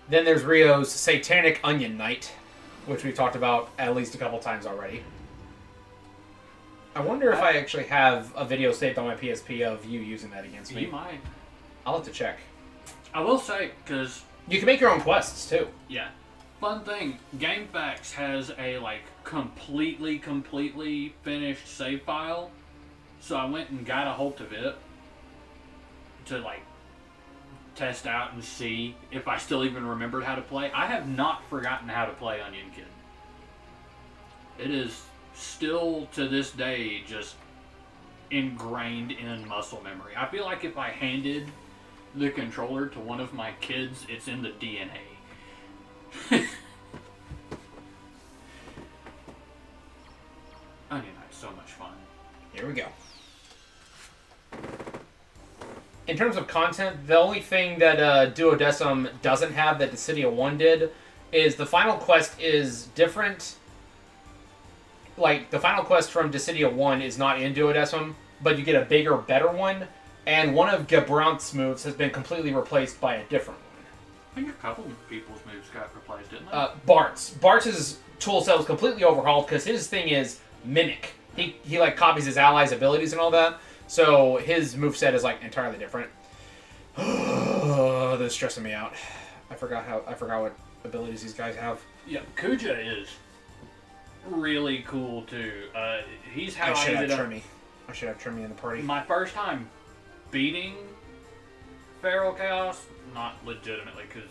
Then there's Rio's Satanic Onion Knight, which we've talked about at least a couple times already. I wonder if I actually have a video saved on my PSP of you using that against me. You might. I'll have to check. I will say, because... You can make your own quests, too. Yeah. Fun thing, GameFAQs has a, like, completely finished save file. So I went and got a hold of it to, like, test out and see if I still even remembered how to play. I have not forgotten how to play Onion Kid. It is still, to this day, just ingrained in muscle memory. I feel like if I handed the controller to one of my kids, it's in the DNA. Onion Knight's so much fun. Here we go. In terms of content, the only thing that Duodecim doesn't have that Dissidia 1 did is the final quest is different. Like, the final quest from Dissidia 1 is not in Duodecim, but you get a bigger, better one, and one of Gebrant's moves has been completely replaced by a different one. I think a couple of people's moves got replaced, didn't they? Bart's. Bart's toolset was completely overhauled because his thing is Mimic. He like copies his allies' abilities and all that. So his moveset is like entirely different. This is stressing me out. I forgot what abilities these guys have. Yeah, Kuja is really cool too. He's how I ended up. I should have Trimmy in the party. My first time beating Feral Chaos, not legitimately because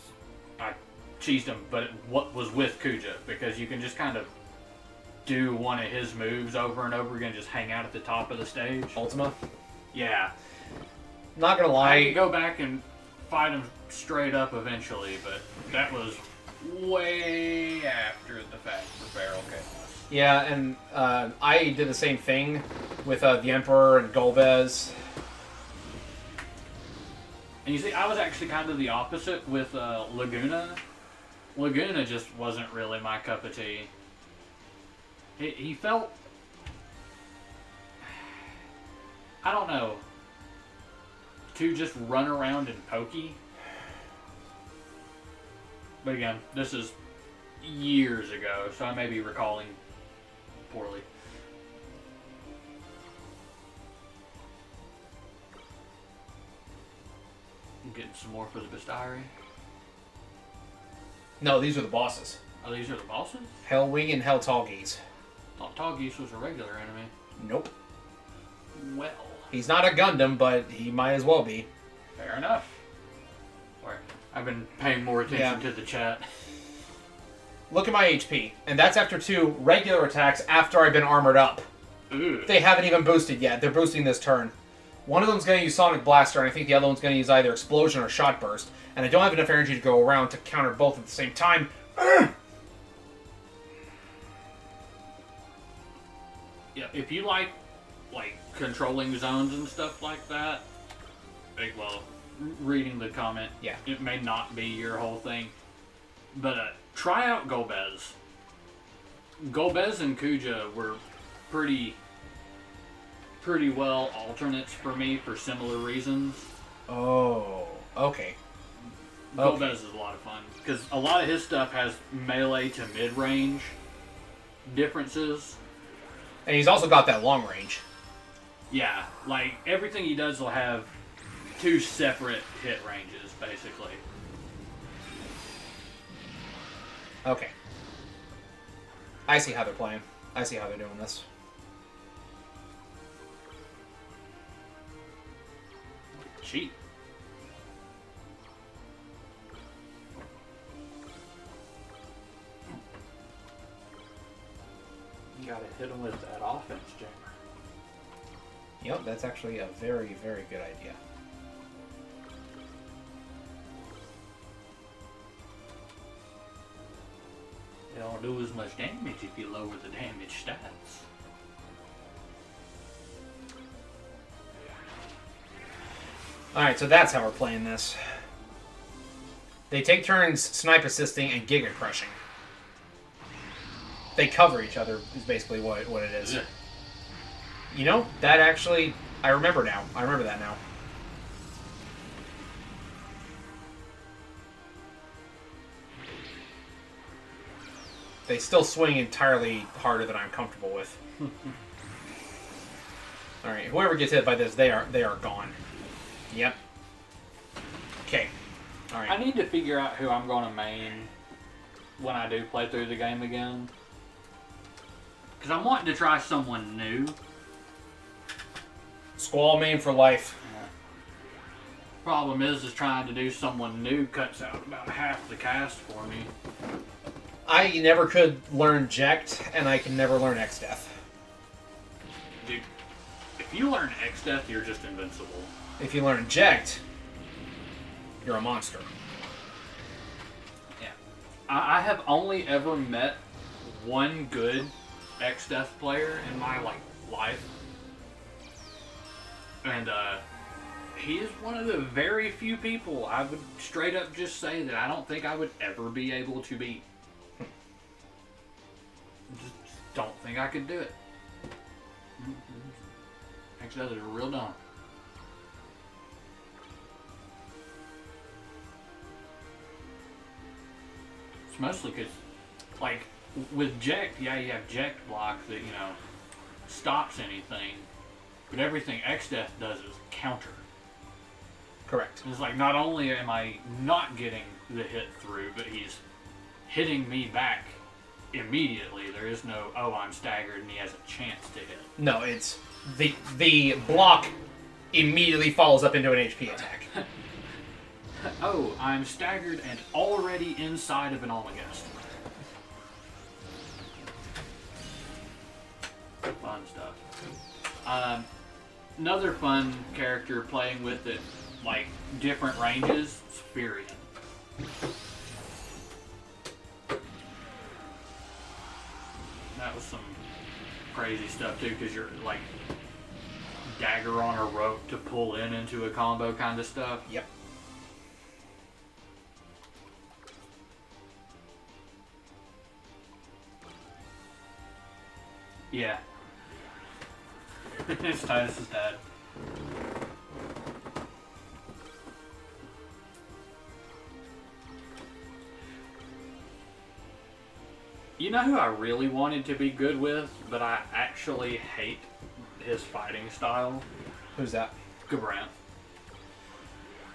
I cheesed him, but what was with Kuja because you can just kind of do one of his moves over and over again, just hang out at the top of the stage. Ultima? Yeah. Not gonna lie. I can go back and fight him straight up eventually, but that was way after the fact for Feral Chaos. Yeah, and I did the same thing with the Emperor and Golbez. And you see, I was actually kind of the opposite with Laguna. Laguna just wasn't really my cup of tea. He felt... I don't know, to just run around and pokey. But again, this is years ago, so I may be recalling poorly. I'm getting some more for the bestiary. No, these are the bosses. Oh, these are the bosses? Hellwing and Hell Tallgeese. Thought Tallgeese was a regular enemy. Nope. Well, He's not a Gundam, but he might as well be. fair enough. Sorry, I've been paying more attention to the chat. Look at my HP, and that's after 2 regular attacks after I've been armored up. Ooh. They haven't even boosted yet. They're boosting this turn. One of them's going to use Sonic Blaster, and I think the other one's going to use either Explosion or Shot Burst. And I don't have enough energy to go around to counter both at the same time. Yeah, if you like controlling zones and stuff like that, well, reading the comment, Yeah. it may not be your whole thing, but try out Golbez. Golbez and Kuja were pretty well alternates for me for similar reasons. Oh, okay. Golbez is a lot of fun because a lot of his stuff has melee to mid-range differences. And he's also got that long range. Yeah, like everything he does will have 2 separate hit ranges, basically. Okay. I see how they're playing. I see how they're doing this. Cheat. You gotta hit him with that offense jammer. Yep, that's actually a very, very good idea. They don't do as much damage if you lower the damage stats. Alright, so that's how we're playing this. They take turns snipe assisting and giga crushing. They cover each other is basically what it is. Yeah. You know, that actually, I remember now. I remember that now. They still swing entirely harder than I'm comfortable with. Alright, whoever gets hit by this, they are gone. Yep. Okay. Alright. I need to figure out who I'm going to main when I do play through the game again. Because I'm wanting to try someone new. Squall main for life. Problem is trying to do someone new cuts out about half the cast for me. I never could learn Ject, and I can never learn X-Death. Dude, if you learn X-Death, you're just invincible. If you learn Ject, you're a monster. Yeah. I have only ever met one good X-Death player in my life. And he is one of the very few people I would straight up just say that I don't think I would ever be able to beat. Just don't think I could do it. X-Death is real dumb. It's mostly because, with Ject, yeah, you have Ject block that, stops anything. But everything X-Death does is counter. Correct. It's like, not only am I not getting the hit through, but he's hitting me back immediately. There is no, oh, I'm staggered and he has a chance to hit. No, it's the block immediately follows up into an HP attack. Oh, I'm staggered and already inside of an Almagest. Fun stuff. Another fun character playing with it, different ranges, is Furion. That was some crazy stuff too, because you're dagger on a rope to pull into a combo kind of stuff. Yep. Yeah. It's Titus's dad. You know who I really wanted to be good with, but I actually hate his fighting style? Who's that? Gabrant.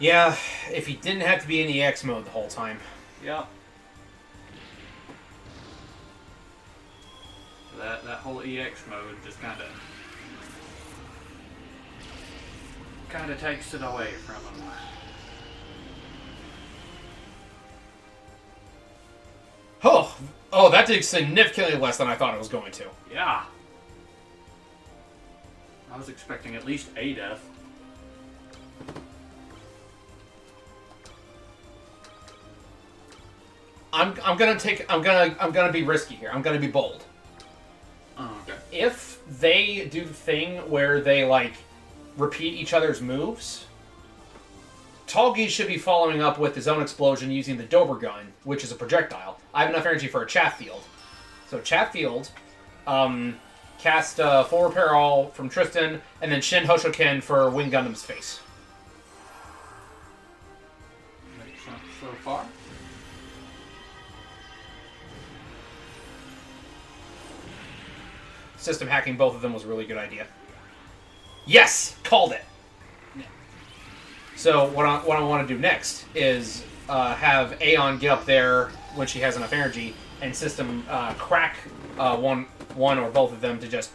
Yeah, if he didn't have to be in EX mode the whole time. Yep. That whole EX mode just kind of takes it away from him. Oh, that did significantly less than I thought it was going to. Yeah. I was expecting at least a death. I'm gonna be risky here. I'm gonna be bold. Oh, okay. If they do the thing where they like repeat each other's moves, Talgi should be following up with his own explosion using the Dober gun, which is a projectile. I have enough energy for a Chaff Field. So Chaff Field, cast full repair all from Tristan, and then Shin Hoshoken for Wing Gundam's face. Makes sense so far. System hacking both of them was a really good idea. Yes! Called it! Yeah. So what I want to do next is have Aeon get up there when she has enough energy, and System crack one or both of them to just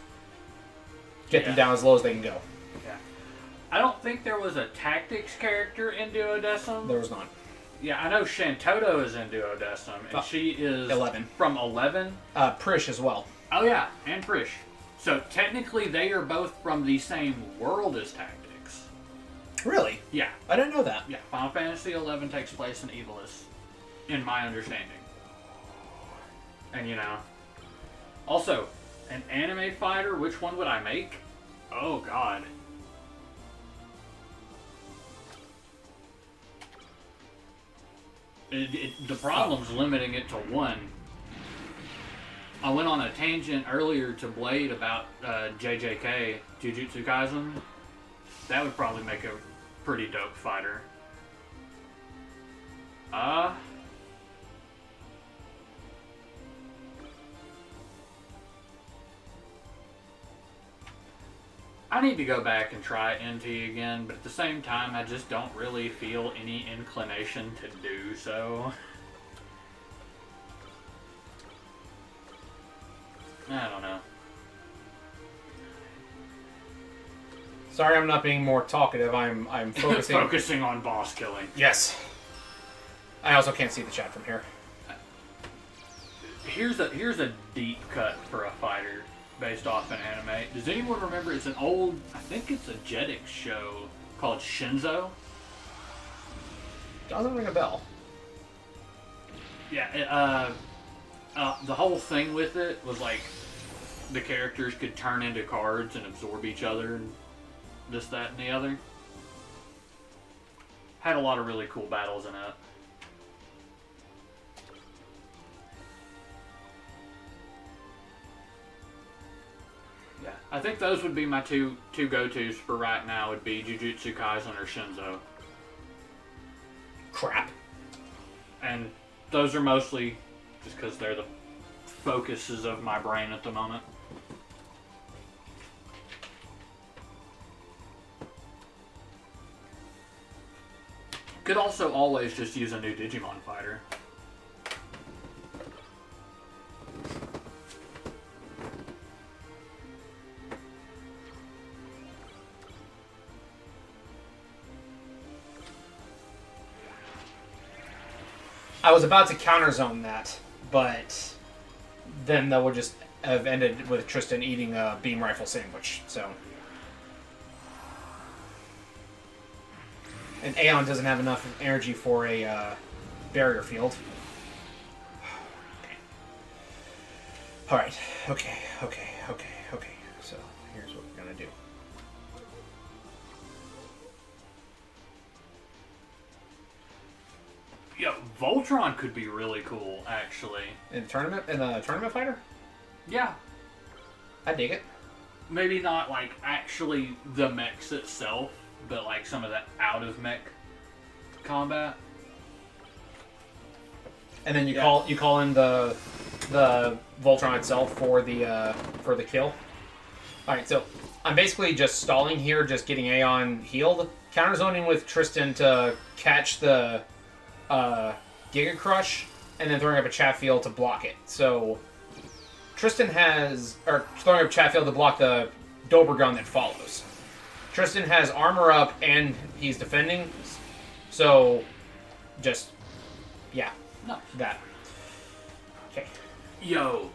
get them down as low as they can go. Yeah. I don't think there was a tactics character in Duodecim. There was not. Yeah, I know Shantoto is in Duodecim, and she is 11. From 11. Prish as well. Oh yeah, and Prish. So technically, they are both from the same world as Tactics. Really? Yeah. I didn't know that. Yeah. Final Fantasy 11 takes place in Evilus, in my understanding. And you know, also an anime fighter. Which one would I make? Oh God. The problem's limiting it to one. I went on a tangent earlier to Blade about JJK, Jujutsu Kaisen. That would probably make a pretty dope fighter. I need to go back and try NT again, but at the same time, I just don't really feel any inclination to do so. I don't know. Sorry, I'm not being more talkative. I'm focusing. Focusing on boss killing. Yes. I also can't see the chat from here. Here's a deep cut for a fighter based off an anime. Does anyone remember? It's an old, I think it's a Jetix show called Shinzo. Doesn't ring a bell. Yeah. The whole thing with it was like the characters could turn into cards and absorb each other and this, that, and the other. Had a lot of really cool battles in it. Yeah, I think those would be my two go-tos for right now. Would be Jujutsu Kaisen or Shinzo. Crap. And those are mostly just because they're the focuses of my brain at the moment. Could also always just use a new Digimon fighter. I was about to counterzone that, but then that would just have ended with Tristan eating a beam rifle sandwich, so. And Aeon doesn't have enough energy for a barrier field. Okay. Alright, okay. So, here's what we're gonna do. Yeah, Voltron could be really cool, actually. In the tournament fighter? Yeah. I dig it. maybe not like actually the mechs itself, but like some of that out of mech combat. And then you call in the Voltron itself for the kill. All right, so I'm basically just stalling here, just getting Aeon healed, counterzoning with Tristan to catch the Giga Crush, and then throwing up a Chaff Field to block it. So Tristan throwing up Chaff Field to block the Dober gun that follows. Tristan has armor up and he's defending, so just No. that. Okay. Yo.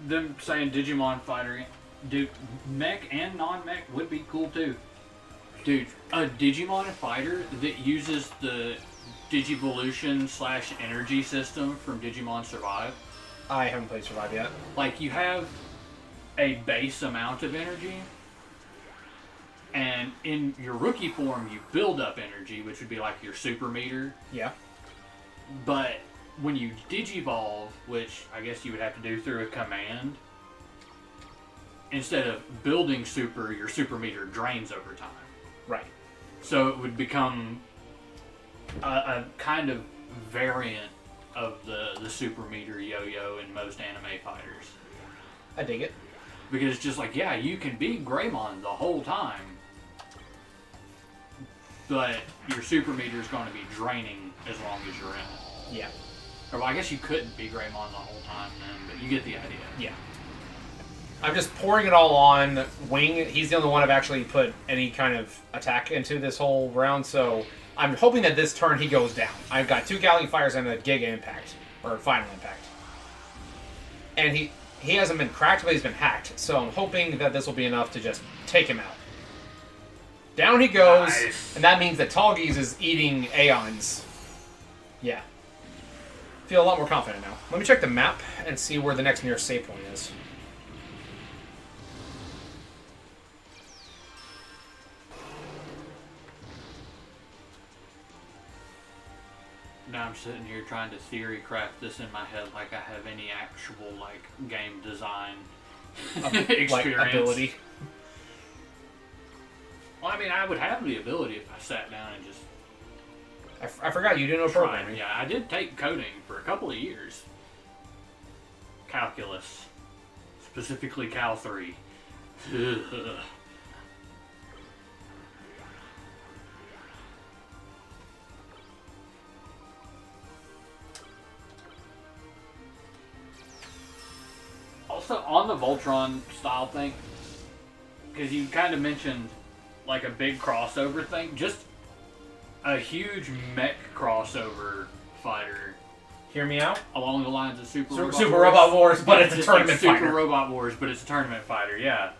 Them saying Digimon fighter, dude, mech and non-mech would be cool too. Dude, a Digimon fighter that uses the Digivolution / energy system from Digimon Survive. I haven't played Survive yet. Like, you have a base amount of energy, and in your rookie form, you build up energy, which would be like your super meter. Yeah. But when you digivolve, which I guess you would have to do through a command, instead of building super, your super meter drains over time. Right. So it would become a kind of variant of the super meter yo-yo in most anime fighters. I dig it. Because it's just like, yeah, you can be Greymon the whole time, but your super meter is going to be draining as long as you're in it. Yeah. Or, well, I guess you couldn't be Greymon the whole time then, but you get the idea. Yeah. I'm just pouring it all on Wing. He's the only one I've actually put any kind of attack into this whole round, so I'm hoping that this turn he goes down. I've got 2 Galleon Fires and a Giga Impact, or Final Impact. And he hasn't been cracked, but he's been hacked, so I'm hoping that this will be enough to just take him out. Down he goes, Nice. And that means that Tallgeese is eating Aeons. Yeah. Feel a lot more confident now. Let me check the map and see where the next nearest save point is. Now I'm sitting here trying to theory craft this in my head like I have any actual, like, game design experience. Like, ability. Well, I mean, I would have the ability if I sat down and just I forgot you do know tried. programming. Yeah, I did take coding for a couple of years. Calculus. Specifically Cal 3. Also, on the Voltron style thing, because you kind of mentioned like a big crossover thing, just a huge mech crossover fighter Hear me out? along the lines of Super Robot Wars, but it's a just tournament like Super fighter. Robot Wars, but it's a tournament fighter, yeah.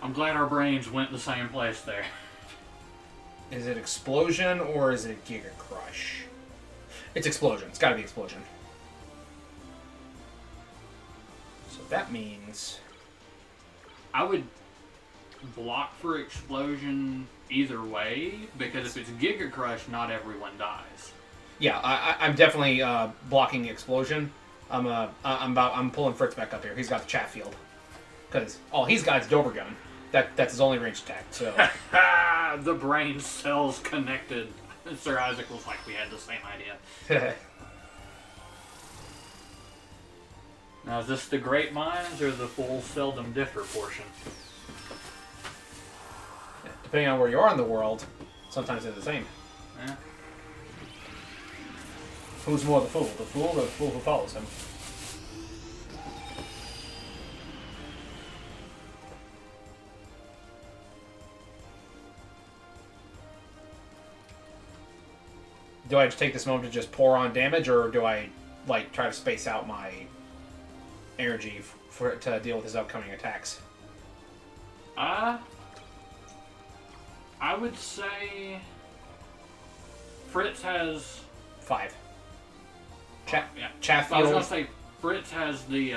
I'm glad our brains went the same place there. Is it Explosion or is it Giga Crush? It's Explosion. It's gotta be Explosion. So that means... I would block for Explosion either way, because if it's Giga Crush, not everyone dies. Yeah, I'm definitely blocking Explosion. I'm pulling Fritz back up here. He's got the Chatfield. Because all he's got is Dober Gun. That's his only ranged attack, so... The brain cells connected. Sir Isaac was like, we had the same idea. Now, is this the Great Minds or the Fools Seldom Differ portion? Depending on where you are in the world, sometimes they're the same. Yeah. Who's more the fool? The fool or the fool who follows him? Do I just take this moment to just pour on damage, or do I like try to space out my energy to deal with his upcoming attacks? I would say Fritz has... 5. Yeah. I was Chatfield, going to say Fritz has the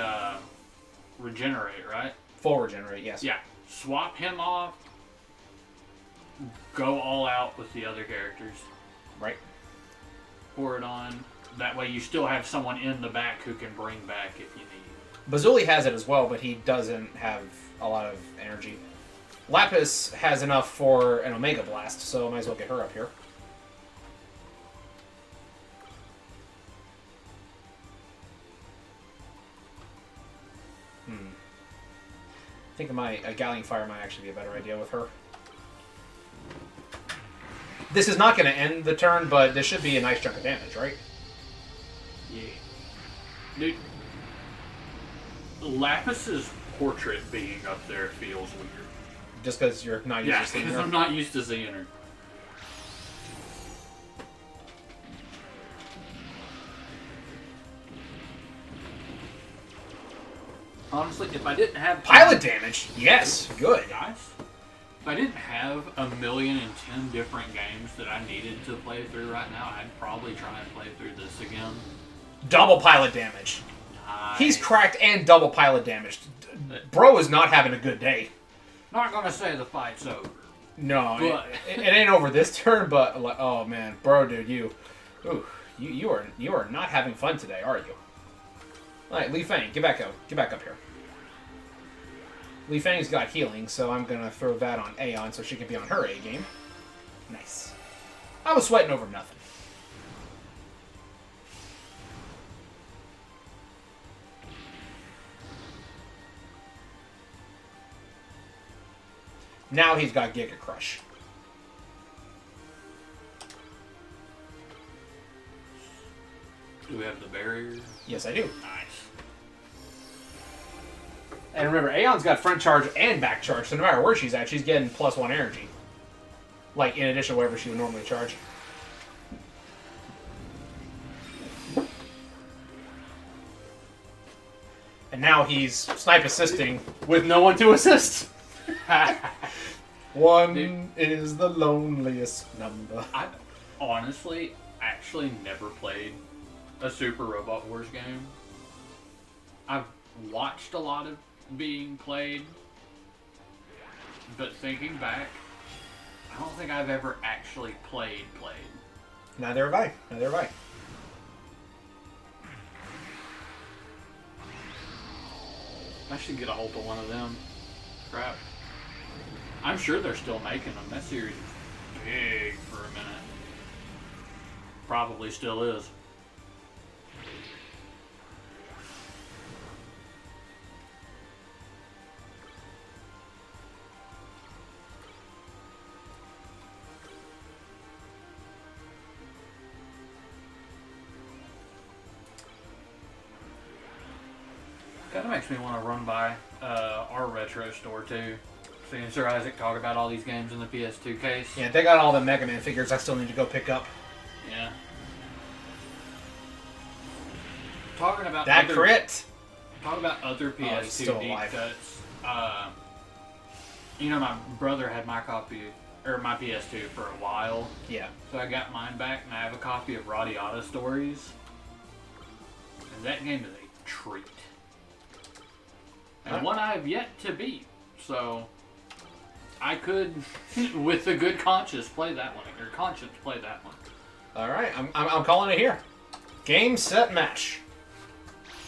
regenerate, right? full regenerate, yes. Yeah. Swap him off. Go all out with the other characters. Right. Pour it on. That way you still have someone in the back who can bring back if you need. Bazuli has it as well, but he doesn't have a lot of energy. Lapis has enough for an Omega Blast, so I might as well get her up here. I think a Galleon Fire might actually be a better idea with her. This is not going to end the turn, but this should be a nice chunk of damage, right? Yeah. Dude, Lapis's portrait being up there feels weird. Just because you're not used to seeing her? Yeah, because I'm not used to seeing her. Honestly, if I didn't have... Pilot damage! Yes! Good. Guys, if I didn't have 1,010,000 different games that I needed to play through right now, I'd probably try and play through this again. Double pilot damage. Nice. He's cracked and double pilot damage. Bro is not having a good day. Not gonna say the fight's over. No, but... it ain't over this turn, but like, oh man, bro, dude, you are not having fun today, are you? All right, Li Fang, get back up here. Li Fang's got healing, so I'm gonna throw that on Aeon so she can be on her A game. Nice. I was sweating over nothing. Now he's got Giga Crush. Do we have the barrier? Yes, I do. Nice. And remember, Aeon's got front charge and back charge, so no matter where she's at, she's getting +1 energy. Like, in addition to whatever she would normally charge. And now he's snipe assisting with no one to assist. One is the loneliest number. I honestly actually never played a Super Robot Wars game. I've watched a lot of being played, but thinking back, I don't think I've ever actually played. Neither have I. I should get a hold of one of them. Crap. I'm sure they're still making them. That series is big for a minute. Probably still is. Kind of makes me want to run by our retro store too. Seeing Sir Isaac talk about all these games in the PS2 case. Yeah, they got all the Mega Man figures I still need to go pick up. Yeah. Talking about that other, crit. Talking about other PS2 deep cuts. You know, my brother had my copy or my PS2 for a while. Yeah. So I got mine back, and I have a copy of Radiata Stories. And that game is a treat. And one I have yet to beat. So I could, with a good conscience, play that one. All right, I'm calling it here. Game, set, match.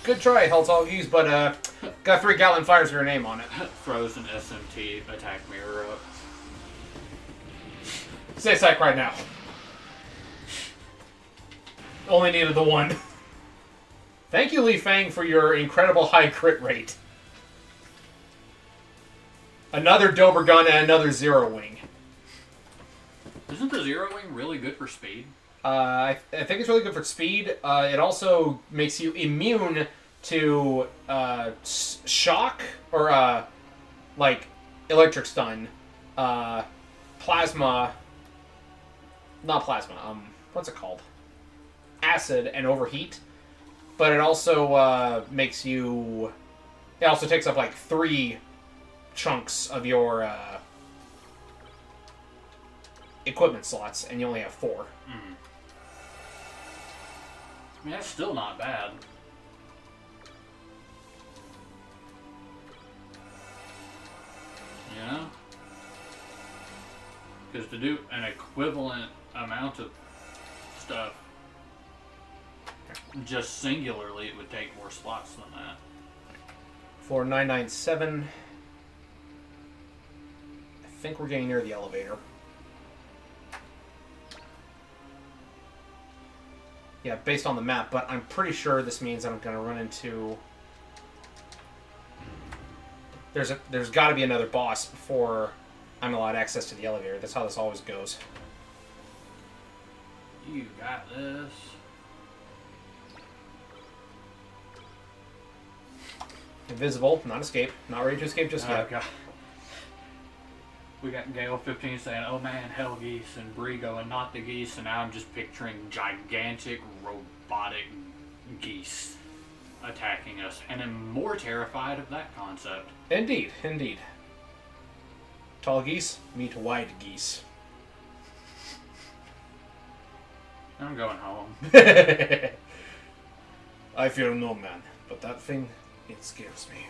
Good try, Helltalgies, but got 3 Galleon Fires with your name on it. Frozen SMT attack mirror up. Say psych right now. Only needed the one. Thank you, Li Fang, for your incredible high crit rate. Another Dober Gun and another Zero Wing. Isn't the Zero Wing really good for speed? I think it's really good for speed. It also makes you immune to shock or like electric stun, plasma. Not plasma. What's it called? Acid and overheat. But it also makes you. It also takes up like 3 chunks of your equipment slots, and you only have 4. Mm. I mean, that's still not bad. You know? Because to do an equivalent amount of stuff, just singularly, it would take more slots than that. Floor 997. I think we're getting near the elevator. Yeah, based on the map, but I'm pretty sure this means I'm going to run into... There's got to be another boss before I'm allowed access to the elevator. That's how this always goes. You got this. Invisible, not escape. Not ready to escape just yet. God. We got Gale 15 saying, "Oh man, hell geese," and Bree going, "Not the geese," and now I'm just picturing gigantic robotic geese attacking us, and I'm more terrified of that concept. Indeed, indeed. Tall geese meet wide geese. I'm going home. I fear no man, but that thing, it scares me.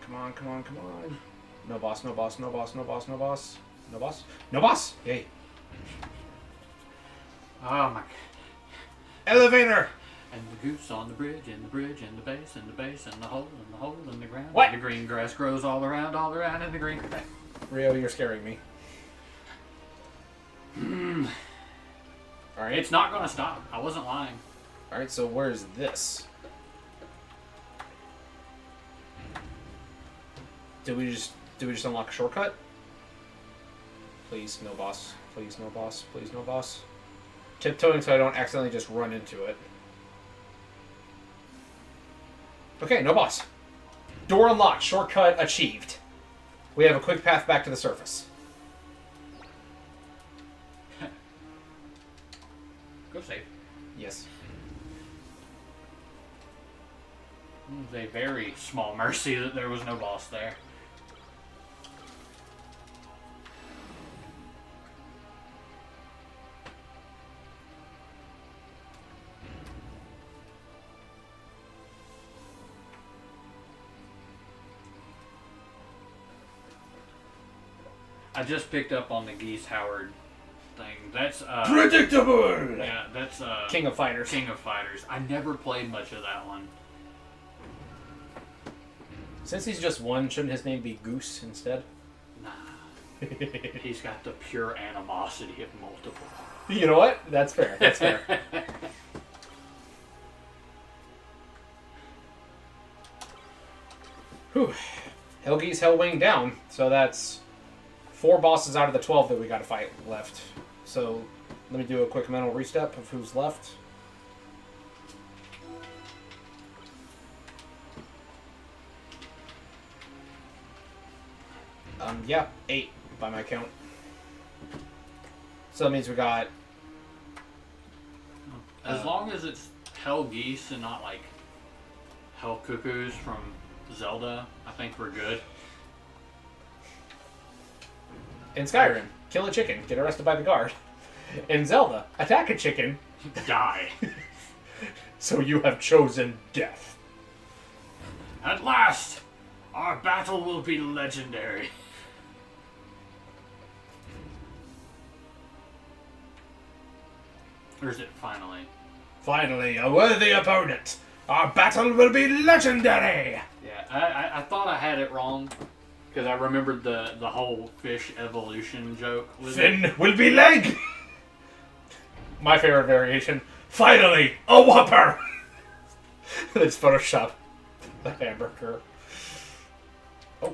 Come on, come on, come on. No boss, no boss, no boss, no boss, no boss. No boss? No boss! Yay. Oh my god. Elevator! And the goose on the bridge, and the bridge, and the base, and the base, and the hole, in the ground. What? And the green grass grows all around, and the green grass. Rio, you're scaring me. Alright. It's not going to stop. I wasn't lying. Alright, so where's this? Did we just unlock a shortcut? Please, no boss. Please, no boss. Please, no boss. Tiptoeing so I don't accidentally just run into it. Okay, no boss. Door unlocked. Shortcut achieved. We have a quick path back to the surface. Go save. Yes. It was a very small mercy that there was no boss there. I just picked up on the Geese Howard thing. That's predictable. Yeah, that's King of Fighters. King of Fighters. I never played much of that one. Since he's just one, shouldn't his name be Goose instead? Nah. He's got the pure animosity of multiple. You know what? That's fair. That's fair. Whew. Helgi's Hellwing down. So that's 4 bosses out of the 12 that we gotta fight left. So let me do a quick mental restep of who's left. Yeah, 8 by my count. So that means we got... As long as it's Hell Geese and not like Hell Cuckoos from Zelda, I think we're good. In Skyrim, kill a chicken, get arrested by the guard. In Zelda, attack a chicken, Die. so you have chosen death. At last, our battle will be legendary. Or is it finally? Finally, a worthy opponent. Our battle will be legendary. Yeah, I thought I had it wrong because I remembered the whole fish evolution joke. Fin will be leg. My favorite variation. Finally, a Whopper. Let's Photoshop the hamburger. Oh,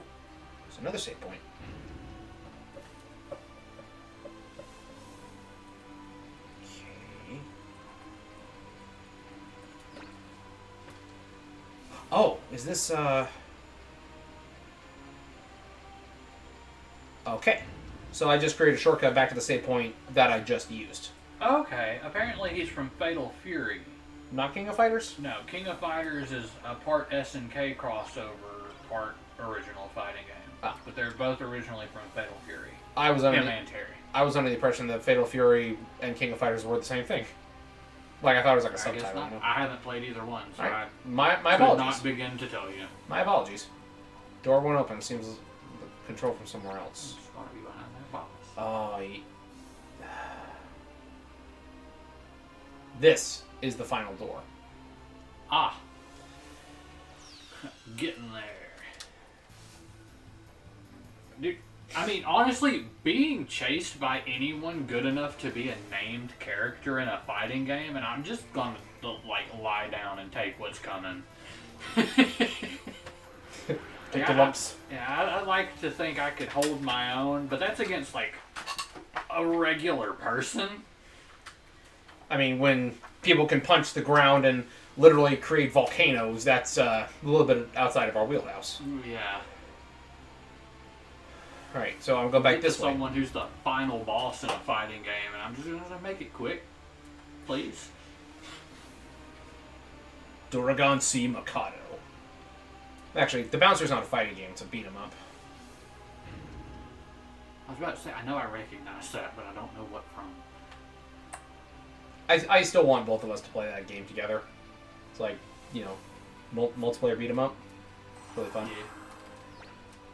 there's another save point. Okay. Oh, is this Okay. So I just created a shortcut back to the save point that I just used. Okay, apparently he's from Fatal Fury. Not King of Fighters? No, King of Fighters is a part SNK crossover, part original fighting game. Ah. But they're both originally from Fatal Fury. I was Him and Terry. under the impression that Fatal Fury and King of Fighters were the same thing. Like I thought it was like a I guess subtitle. not. I haven't played either one, so Right. I My could apologies. not begin to tell you. My apologies. Door won't open. Seems the control from somewhere else. It's gotta be behind that box. This is the final door. Ah, Getting there. Dude, I mean, honestly, being chased by anyone good enough to be a named character in a fighting game, and I'm just gonna, like, lie down and take what's coming. Take the lumps. I like to think I could hold my own, but that's against, like, a regular person. I mean, when people can punch the ground and literally create volcanoes, that's a little bit outside of our wheelhouse. Yeah. Alright, so I'll go back this way. Someone who's the final boss in a fighting game, and I'm just gonna make it quick. Please. Duragon C. Mikado. Actually, the Bouncer's not a fighting game, it's a beat 'em up. I was about to say, I know I recognize that, but I don't know what from. I still want both of us to play that game together. It's like, you know, multiplayer beat 'em up. Really fun. Yeah.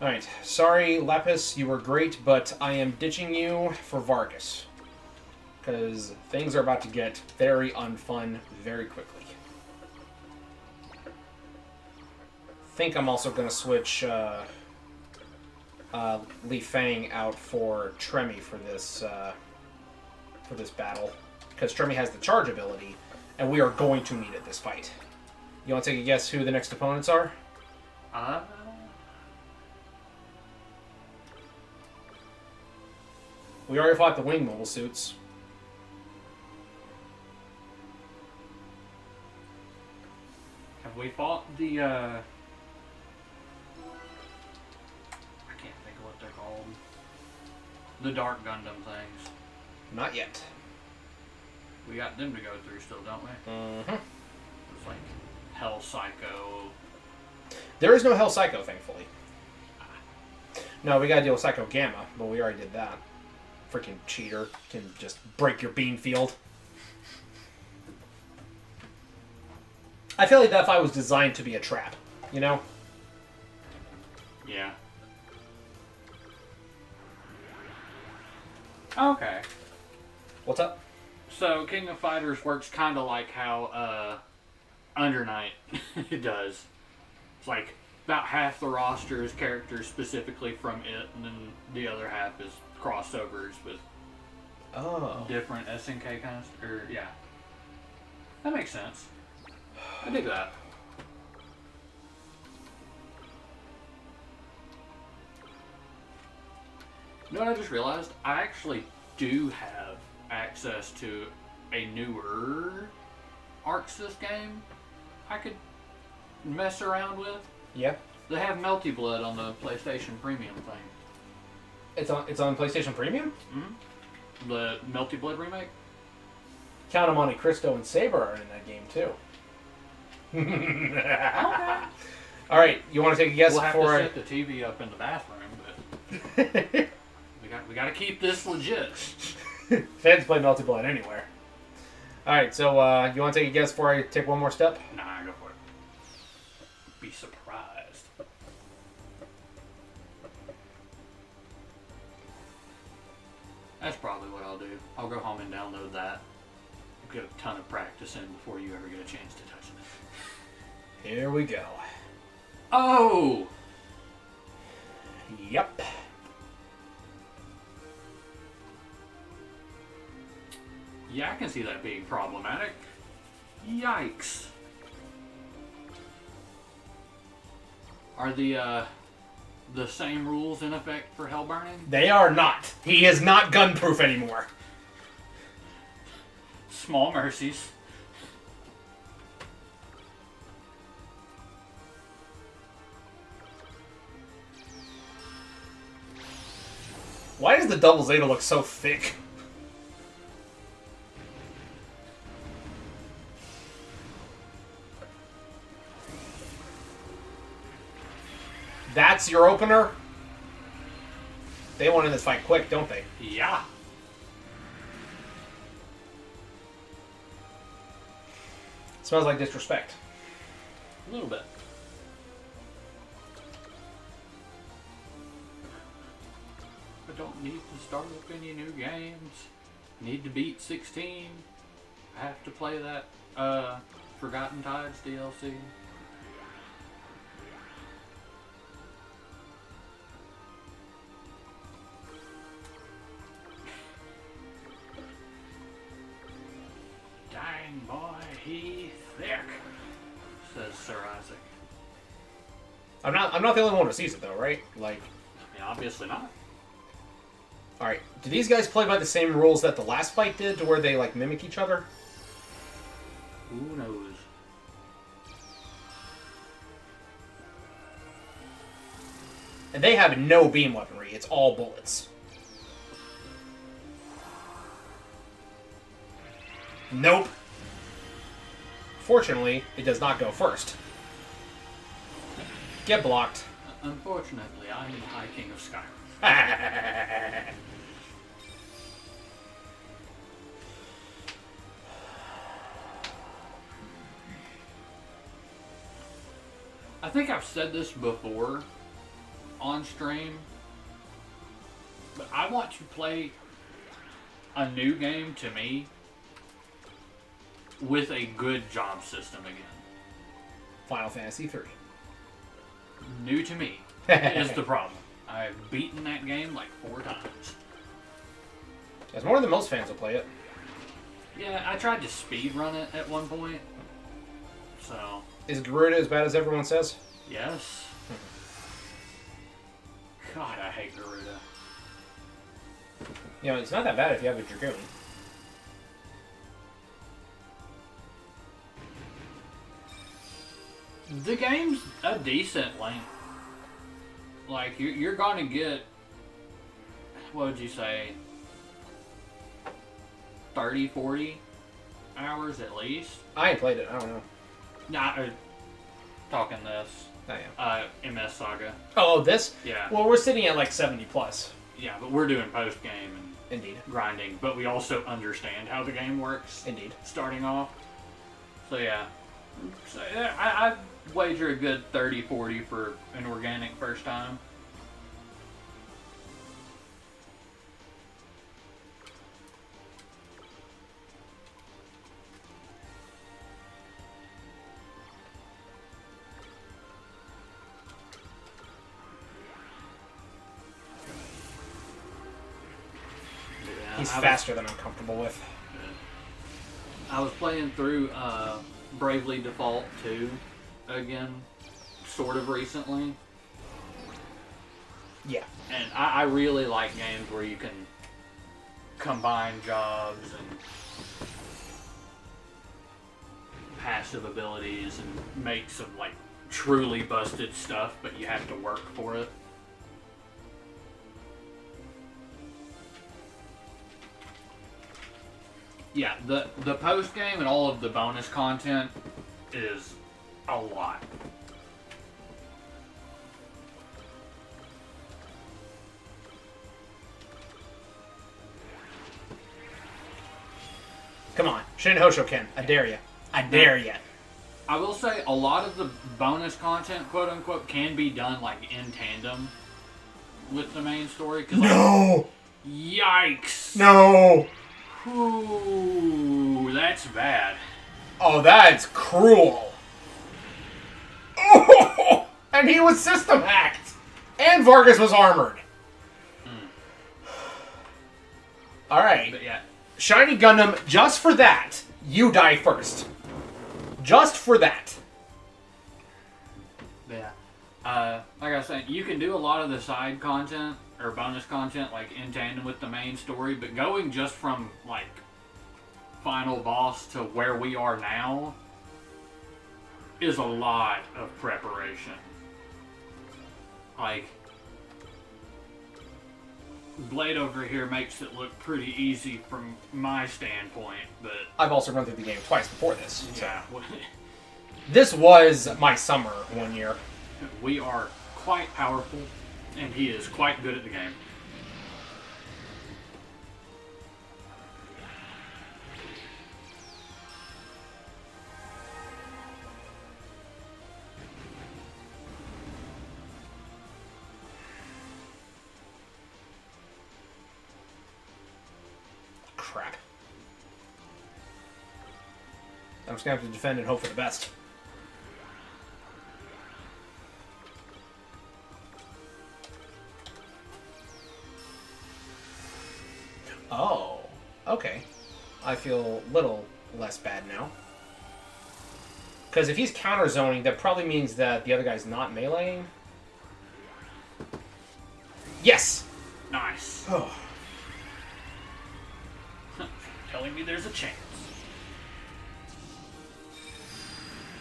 Alright, sorry, Lapis, you were great, but I am ditching you for Vargas. Because things are about to get very unfun very quickly. I think I'm also going to switch Li Fang out for Tremy for this battle. Because Tremy has the charge ability, and we are going to meet at this fight. You want to take a guess who the next opponents are? We already fought the Wing Mobile Suits. Have we fought the, I can't think of what they're called. The Dark Gundam things. Not yet. We got them to go through still, don't we? Mm-hmm. It's like Hell Psycho. There is no Hell Psycho, thankfully. No, we gotta deal with Psycho Gamma, but we already did that. Freaking cheater. Can just break your beam field. I feel like that fight was designed to be a trap, you know? Yeah. Okay. What's up? So, King of Fighters works kind of like how Under Night does. It's like about half the roster is characters specifically from it, and then the other half is crossovers with different SNK kinds. Or yeah, that makes sense. I dig that. You know what I just realized? I actually do have access to a newer Arxis game I could mess around with. Yeah. They have Melty Blood on the PlayStation Premium thing. It's on PlayStation Premium? Mm-hmm. The Melty Blood remake? Count of Monte Cristo and Saber are in that game, too. Okay. Alright, you want to take a guess We'll have before to set the TV up in the bathroom, but we got to keep this legit. Fans play Melted Blood anywhere. Alright, so you want to take a guess before I take one more step? Nah, go for it. Be surprised. That's probably what I'll do. I'll go home and download that. Get a ton of practice in before you ever get a chance to touch it. Here we go. Oh! Yep. Yeah, I can see that being problematic. Yikes. Are the same rules in effect for hell burning? They are not. He is not gun-proof anymore. Small mercies. Why does the double Zeta look so thick? That's your opener? They want in this fight quick, don't they? Yeah. Smells like disrespect. A little bit. I don't need to start up any new games. Need to beat 16. I have to play that Forgotten Tides DLC. dang boy, he thick, says Sir Isaac. I'm not the only one who sees it though, right? Like, Yeah, obviously not. all right. Do these guys play by the same rules that the last fight did, to where they like mimic each other? Who knows? And they have no beam weaponry. It's all bullets. Nope. Fortunately, it does not go first. Get blocked. Unfortunately, I'm the High King of Skyrim. I think I've said this before on stream, but I want to play a new game to me with a good job system again. Final Fantasy 3. New to me is the problem. I've beaten that game like 4 times. That's more than most fans will play it. Yeah, I tried to speed run it at one point. So, Is Garuda as bad as everyone says? yes. God, I hate Garuda. You know, it's not that bad if you have a Dragoon. The game's a decent length. Like, you're gonna get, what would you say, 30, 40 hours at least? I ain't played it. I don't know. Nah, talking this. I am. MS Saga. Oh, this? Yeah. Well, we're sitting at like 70 plus. Yeah, but we're doing post-game and Indeed. grinding, but we also understand how the game works. Indeed. Starting off. So yeah. So, yeah, I'd wager a good 30, 40 for an organic first time. Yeah, He's faster than I'm comfortable with. I was playing through Bravely Default 2 again, sort of recently. Yeah. And I really like games where you can combine jobs and passive abilities and make some like truly busted stuff, but you have to work for it. Yeah, the post game and all of the bonus content is a lot. Come on. Shin Hoshoken. I dare you. I dare you. I will say a lot of the bonus content, quote unquote, can be done like in tandem with the main story. 'Cause, No! like, yikes! No! Ooh, that's bad. Oh, that's cruel. Oh! And he was system hacked. And Vargas was armored. Alright. But yeah, Shiny Gundam, just for that, you die first. Just for that. like I was saying, you can do a lot of the side content or bonus content like in tandem with the main story, but going just from like final boss to where we are now is a lot of preparation. Like, Blade over here makes it look pretty easy from my standpoint, but I've also run through the game twice before this. So. yeah, This was my summer one year. we are quite powerful, and he is quite good at the game. Crap. I'm just gonna have to defend and hope for the best. Oh, okay. I feel little less bad now. Because if he's counter zoning, that probably means that the other guy's not meleeing. Yes! Nice. Oh. Telling me there's a chance.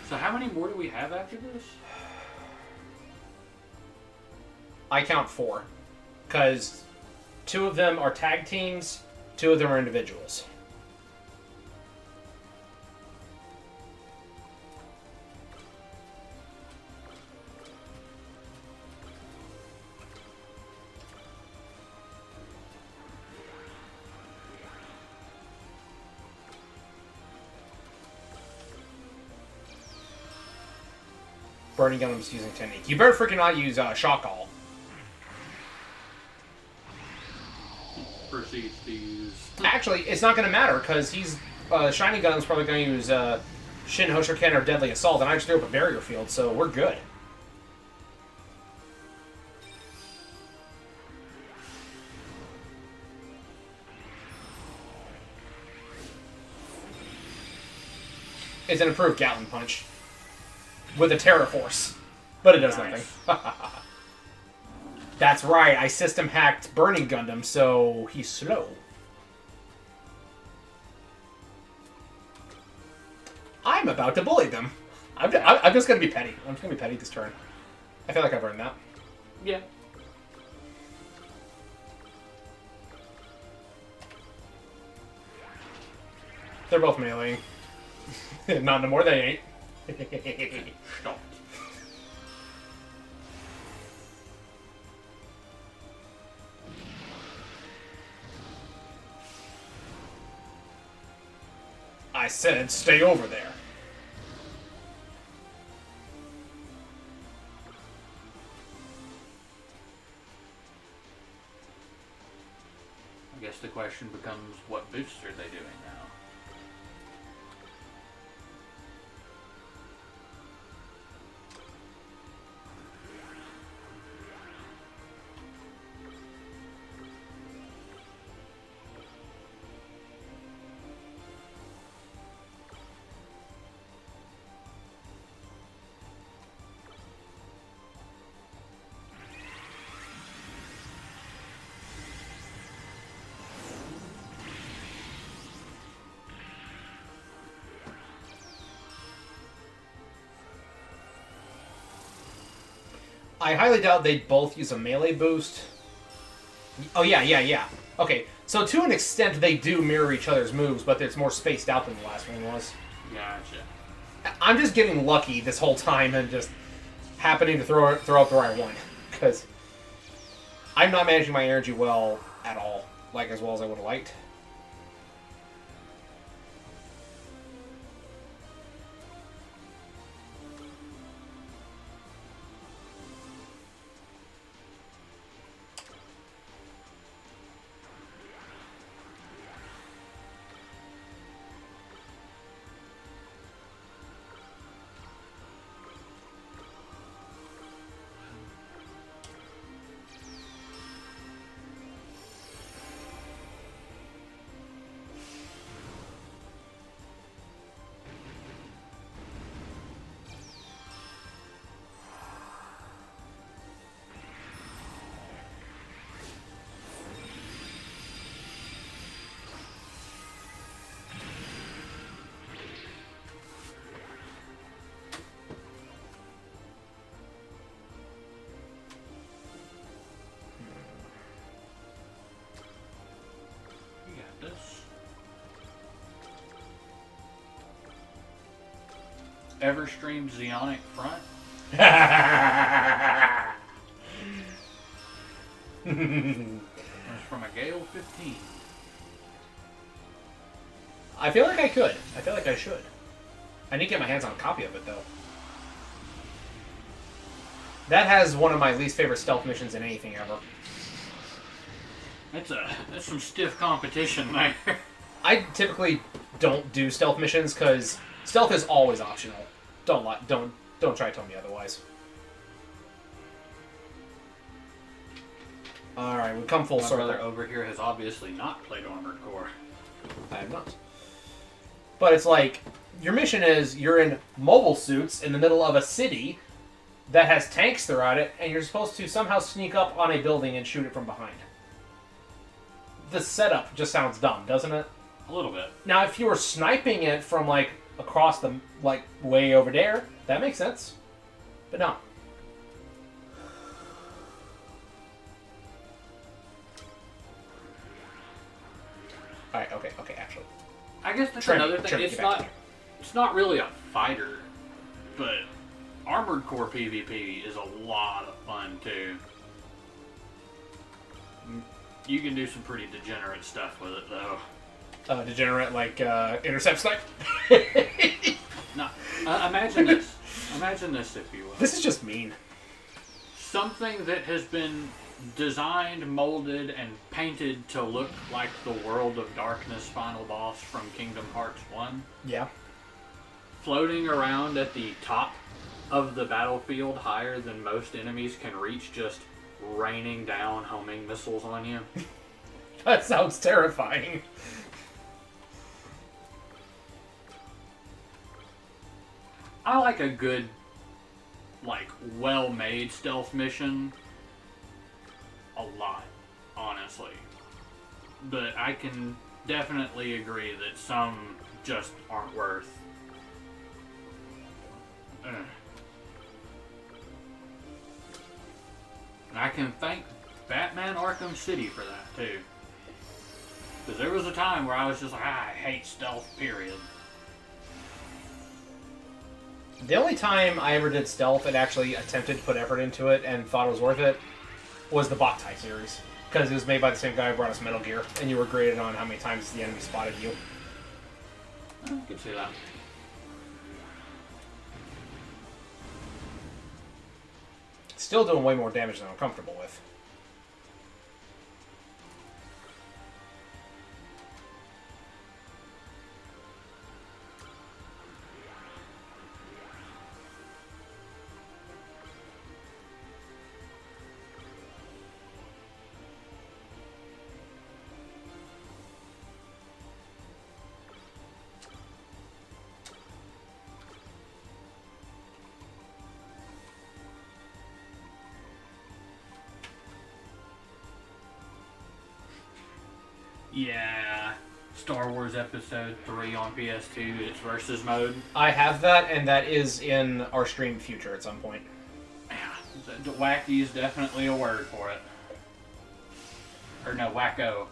So how many more do we have after this? I count 4. Because 2 of them are tag teams, 2 of them are individuals. Burning Gundam's using technique. You better freaking not use Shock All. Proceeds to use... Actually, it's not going to matter, because he's... Shiny Gundam's probably going to use Shin Hoshoken or Deadly Assault, and I just threw up a barrier field, so we're good. It's an improved Gatling Punch. With a Terra Force. But it does nothing. That's right, I system hacked Burning Gundam, so he's slow. I'm about to bully them. I'm just going to be petty. I'm just going to be petty this turn. I feel like I've earned that. Yeah. They're both meleeing. Not no more, they ain't. Stop. I said stay over there. I guess the question becomes, what boosts are they doing now? I highly doubt they'd both use a melee boost. Oh, yeah. Okay, so to an extent, they do mirror each other's moves, but it's more spaced out than the last one was. Gotcha. I'm just getting lucky this whole time and just happening to throw up the right one. Because I'm not managing my energy well at all. Like, as well as I would have liked. You got this. Everstream Zeonic Front. That's from a Gale 15. I feel like I could. I feel like I should. I need to get my hands on a copy of it, though. That has one of my least favorite stealth missions in anything ever. That's some stiff competition there. I typically don't do stealth missions because stealth is always optional. Don't try to tell me otherwise. All right, we come full My circle. brother over here has obviously not played Armored Core. I have not. But it's like, your mission is you're in mobile suits in the middle of a city that has tanks throughout it, and you're supposed to somehow sneak up on a building and shoot it from behind. The setup just sounds dumb, doesn't it? A little bit. Now, if you were sniping it from, like, across the, like, way over there, that makes sense. But no. Alright, okay, actually. I guess that's Trim, another thing. trim, It's not really a fighter, but Armored Core PvP is a lot of fun too. You can do some pretty degenerate stuff with it though. Degenerate, like, intercept snipe? No, imagine this. Imagine this, if you will. This is just mean. Something that has been designed, molded, and painted to look like the World of Darkness final boss from Kingdom Hearts 1. Yeah. Floating around at the top of the battlefield higher than most enemies can reach, just raining down homing missiles on you. That sounds terrifying. I like a good, like, well-made stealth mission a lot, honestly. But I can definitely agree that some just aren't worth. And I can thank Batman Arkham City for that, too. Because there was a time where I was just like, I hate stealth, period. The only time I ever did stealth and actually attempted to put effort into it and thought it was worth it was the Boktai series. Because it was made by the same guy who brought us Metal Gear, and you were graded on how many times the enemy spotted you. I can see that. Still doing way more damage than I'm comfortable with. Yeah, Star Wars Episode 3 on PS2, its versus mode. I have that, and that is in our stream future at some point. Yeah, wacky is definitely a word for it. Or no, wacko.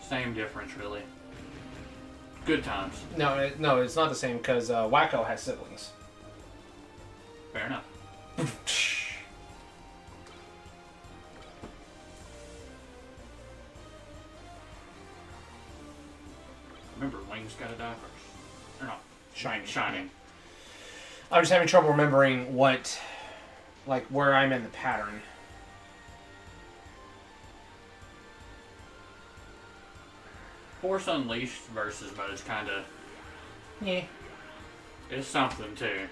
Same difference, really. Good times. No, it's not the same, because Wacko has siblings. Fair enough. Remember, Wings gotta die first. Or not. Shining. I'm just having trouble remembering what, like, where I'm in the pattern. Force Unleashed versus mode is kinda... Yeah. It's something, too.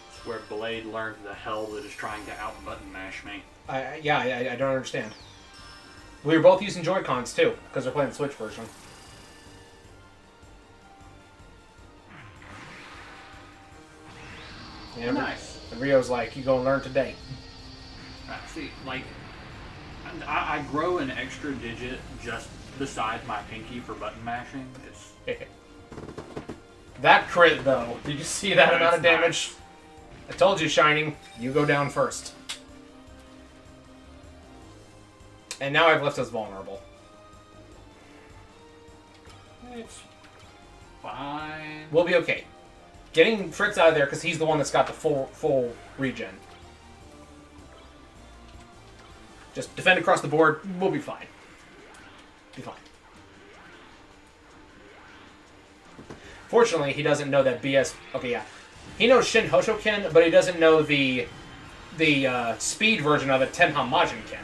It's where Blade learned the hell that is trying to out-button mash me. I don't understand. We were both using Joy-Cons, too, because we're playing the Switch version. Yeah, nice. And Rio's like, you gonna learn today. See, like, I grow an extra digit just beside my pinky for button mashing. It's... That crit, though. Did you see that amount of damage? Nice. I told you, Shining. You go down first. And now I've left us vulnerable. It's fine. We'll be okay. Getting Fritz out of there, because he's the one that's got the full regen. Just defend across the board. We'll be fine. Be fine. Fortunately, he doesn't know that BS... Okay, yeah. He knows Shin Hoshoken, but he doesn't know the speed version of it, Tenha Majinken.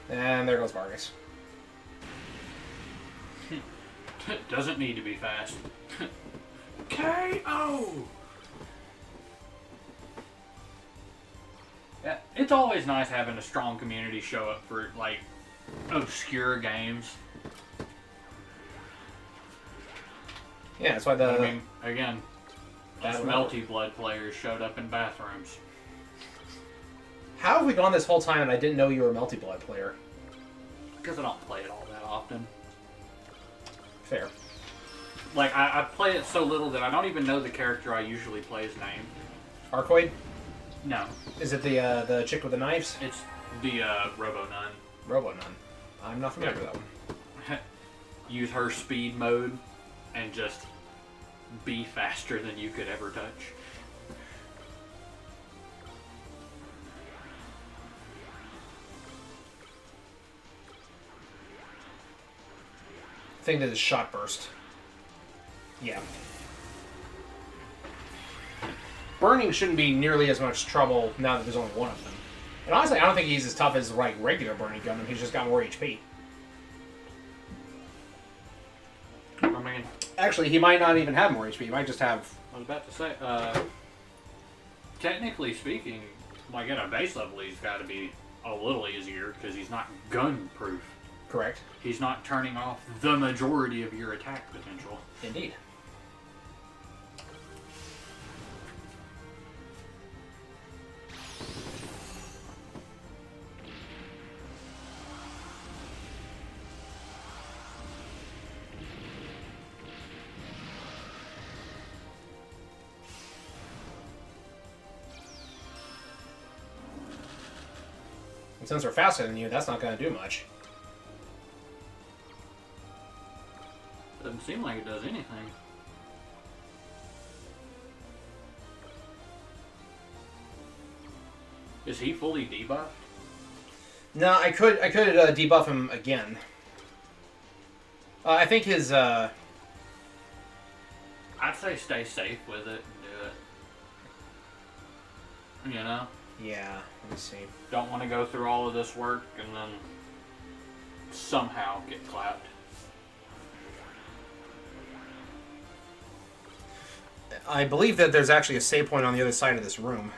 And there goes Vargas. Doesn't need to be fast. KO! Yeah, It's always nice having a strong community show up for, like, obscure games. Yeah, that's why the... I mean, again, us Melty Blood players showed up in bathrooms. How have we gone this whole time and I didn't know you were a Melty Blood player? Because I don't play it all that often. Fair. Like, I play it so little that I don't even know the character I usually play's name. Arcoid? No. Is it the chick with the knives? It's the Robo-Nun. Robo-Nun. I'm not familiar with that one. Use her speed mode and just be faster than you could ever touch. Thing that is shot burst. Yeah. Burning shouldn't be nearly as much trouble now that there's only one of them. And honestly, I don't think he's as tough as like regular Burning Gundam. He's just got more HP. I mean, Actually, he might not even have more HP. He might just have... I was about to say, technically speaking, like at a base level, he's got to be a little easier because he's not gun-proof. Correct. He's not turning off the majority of your attack potential. Indeed. And since we're faster than you, that's not going to do much. Doesn't seem like it does anything. Is he fully debuffed? No, I could debuff him again. I think his I'd say stay safe with it and do it. You know? Yeah, let me see. Don't want to go through all of this work and then somehow get clapped. I believe that there's actually a save point on the other side of this room.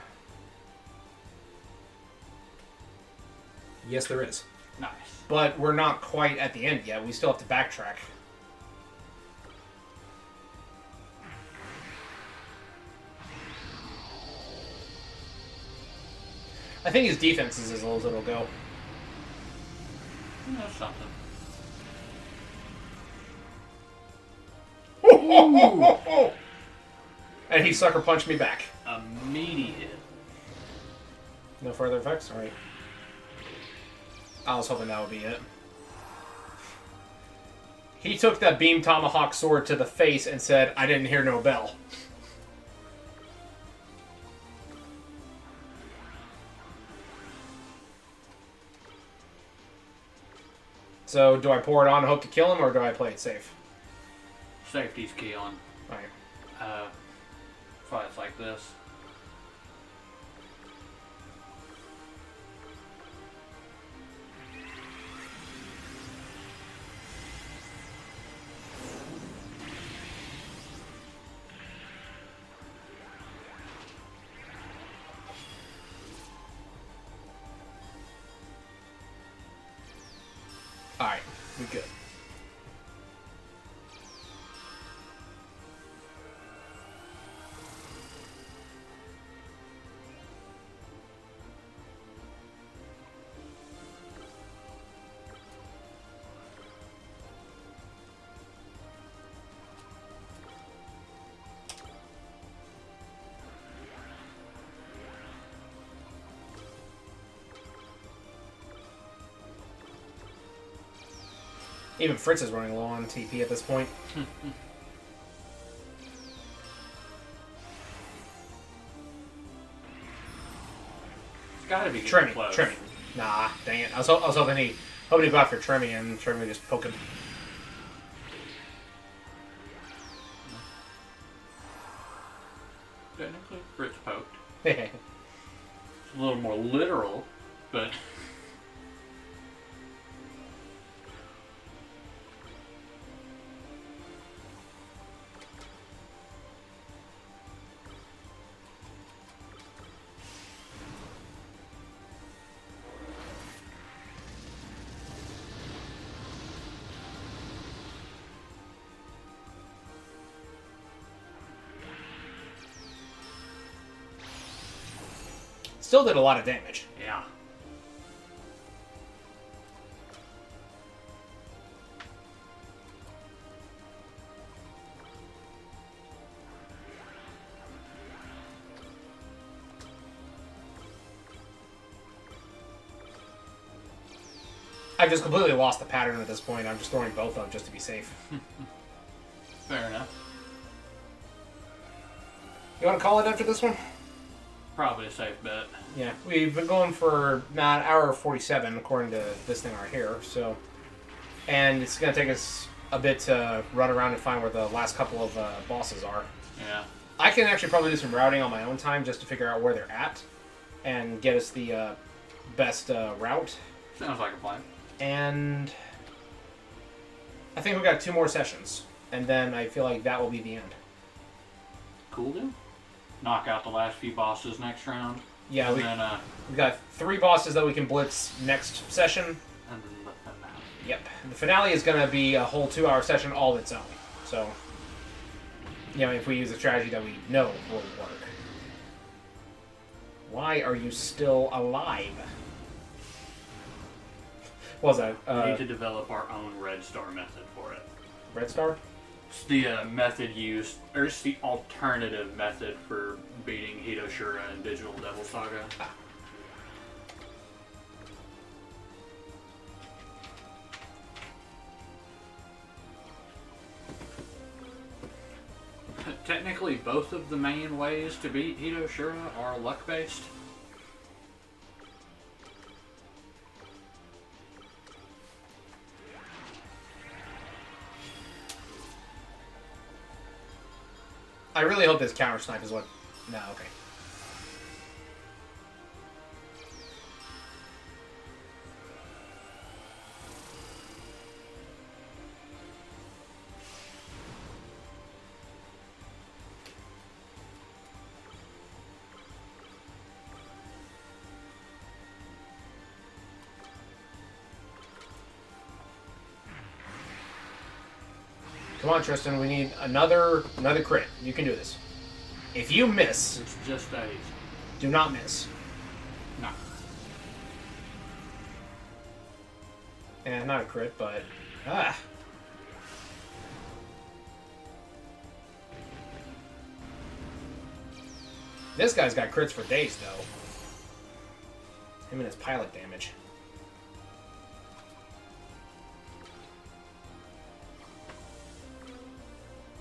Yes, there is. Nice. But we're not quite at the end yet. We still have to backtrack. I think his defense is as low as it'll go. That's something. Ooh. And he sucker punched me back. Immediate. No further effects? Alright. I was hoping that would be it. He took that beam tomahawk sword to the face and said, I didn't hear no bell. So, do I pour it on and hope to kill him, or do I play it safe? Safety's key on. Alright. Fights like this. Alright, we good. Even Fritz is running low on TP at this point. It's gotta be Trimming, close. trimming. Nah, dang it. I was hoping he'd go after trimming, and trimming would just poke him. Technically, Fritz poked. Hehe. It's a little more literal, but... Still did a lot of damage. Yeah. I've just completely lost the pattern at this point. I'm just throwing both up just to be safe. Fair enough. You want to call it after this one? Probably a safe bet. Yeah, we've been going for about an hour 47 according to this thing right here. So, and it's going to take us a bit to run around and find where the last couple of bosses are. Yeah. I can actually probably do some routing on my own time just to figure out where they're at and get us the best route. Sounds like a plan. And I think we've got 2 more sessions, and then I feel like that will be the end. Cool, dude. Knock out the last few bosses next round. Yeah, and then, we've got 3 bosses that we can blitz next session. And then the finale. Yep. The finale is going to be a whole 2-hour session all its own. So, you know, if we use a strategy that we know will work. Why are you still alive? What was that? We need to develop our own Red Star method for it. Red Star? It's the method used, or it's the alternative method for beating Hitoshura in Digital Devil Saga. Ah. Technically, both of the main ways to beat Hitoshura are luck-based. I really hope this counter snipe is what... No, okay. Come on, Tristan. We need another crit. You can do this. If you miss, It's just that easy. do not miss. No. And not a crit, but this guy's got crits for days, though. Him and his pilot damage.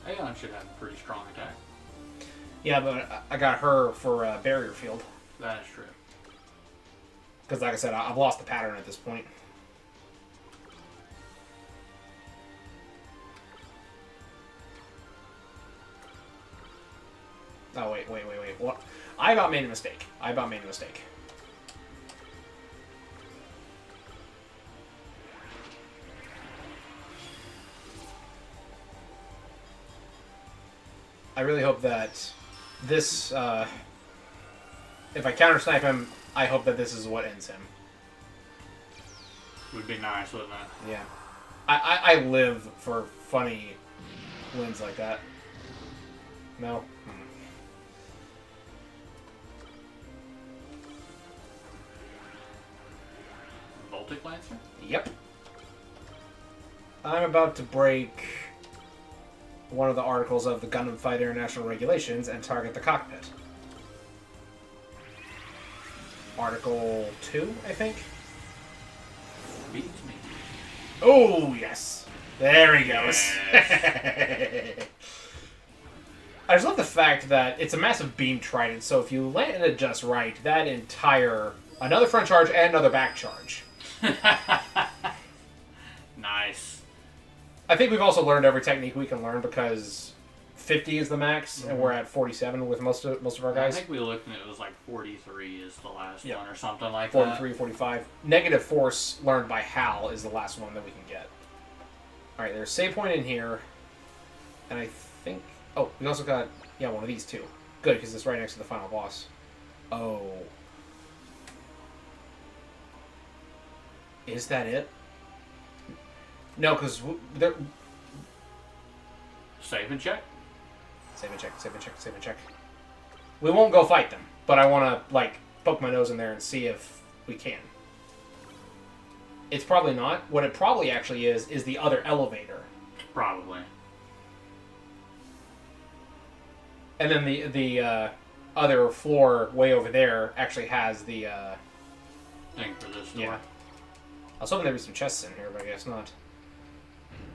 Aeon should have a pretty strong attack. Yeah, but I got her for barrier field. That is true. Because, like I said, I've lost the pattern at this point. Oh, wait. What? I about made a mistake. I really hope that this, if I counter snipe him, I hope that this is what ends him. Would be nice, wouldn't it? Yeah. I live for funny wins like that. No? Voltic Lancer? Yep. I'm about to break one of the articles of the Gundam Fight International Regulations and target the cockpit. Article 2, I think? Beats me. Oh, yes. There he goes. Yes. I just love the fact that it's a massive beam trident, so if you land it just right, that entire... Another front charge and another back charge. Nice. I think we've also learned every technique we can learn because 50 is the max, and we're at 47 with most of our guys. I think we looked and it was like 43 is the last Yeah. one or something like 43, 45. Negative force learned by Hal is the last one that we can get. Alright, there's a save point in here. And I think... Oh, we also got... Yeah, one of these too. Good, because it's right next to the final boss. Oh. Is that it? No, because... that. Save and check. Save and check. We won't go fight them, but I want to, like, poke my nose in there and see if we can. It's probably not. What it probably actually is the other elevator. Probably. And then the other floor way over there actually has the... thing for this door. Yeah. I was hoping there'd be some chests in here, but I guess not.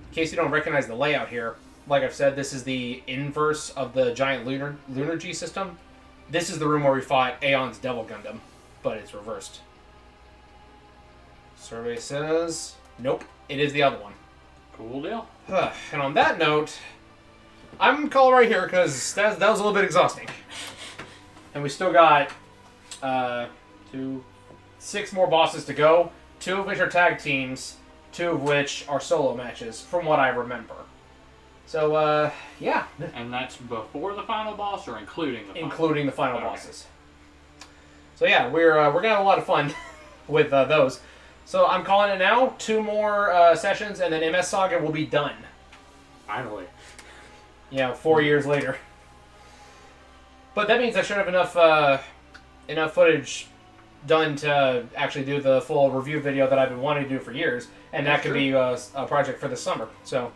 In case you don't recognize the layout here, like I've said, this is the inverse of the giant lunar G system. This is the room where we fought Aeon's Devil Gundam, but it's reversed. Survey says... Nope, it is the other one. Cool deal. And on that note, I'm going to call it right here because that was a little bit exhausting. And we still got 6 more bosses to go, 2 of which are tag teams, 2 of which are solo matches, from what I remember. So, yeah. And that's before the final boss or including the final? Including the final bosses. So yeah, we're going to have a lot of fun with those. So I'm calling it now. 2 more sessions, and then MS Saga will be done. Finally. Yeah, 4 years later. But that means I should have enough footage done to actually do the full review video that I've been wanting to do for years, and that could be a project for this summer. So,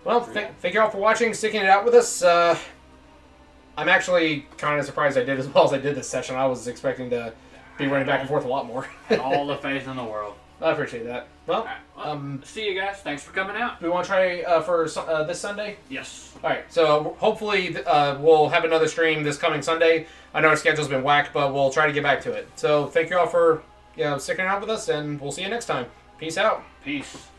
well, thank you all for watching, sticking it out with us. I'm actually kind of surprised I did as well as I did this session. I was expecting to be running back and forth a lot more. All the faith in the world. I appreciate that. Well, see you guys. Thanks for coming out. Do we want to try for this Sunday? Yes. All right. So hopefully we'll have another stream this coming Sunday. I know our schedule's been whacked, but we'll try to get back to it. So thank you all for sticking out with us, and we'll see you next time. Peace out. Peace.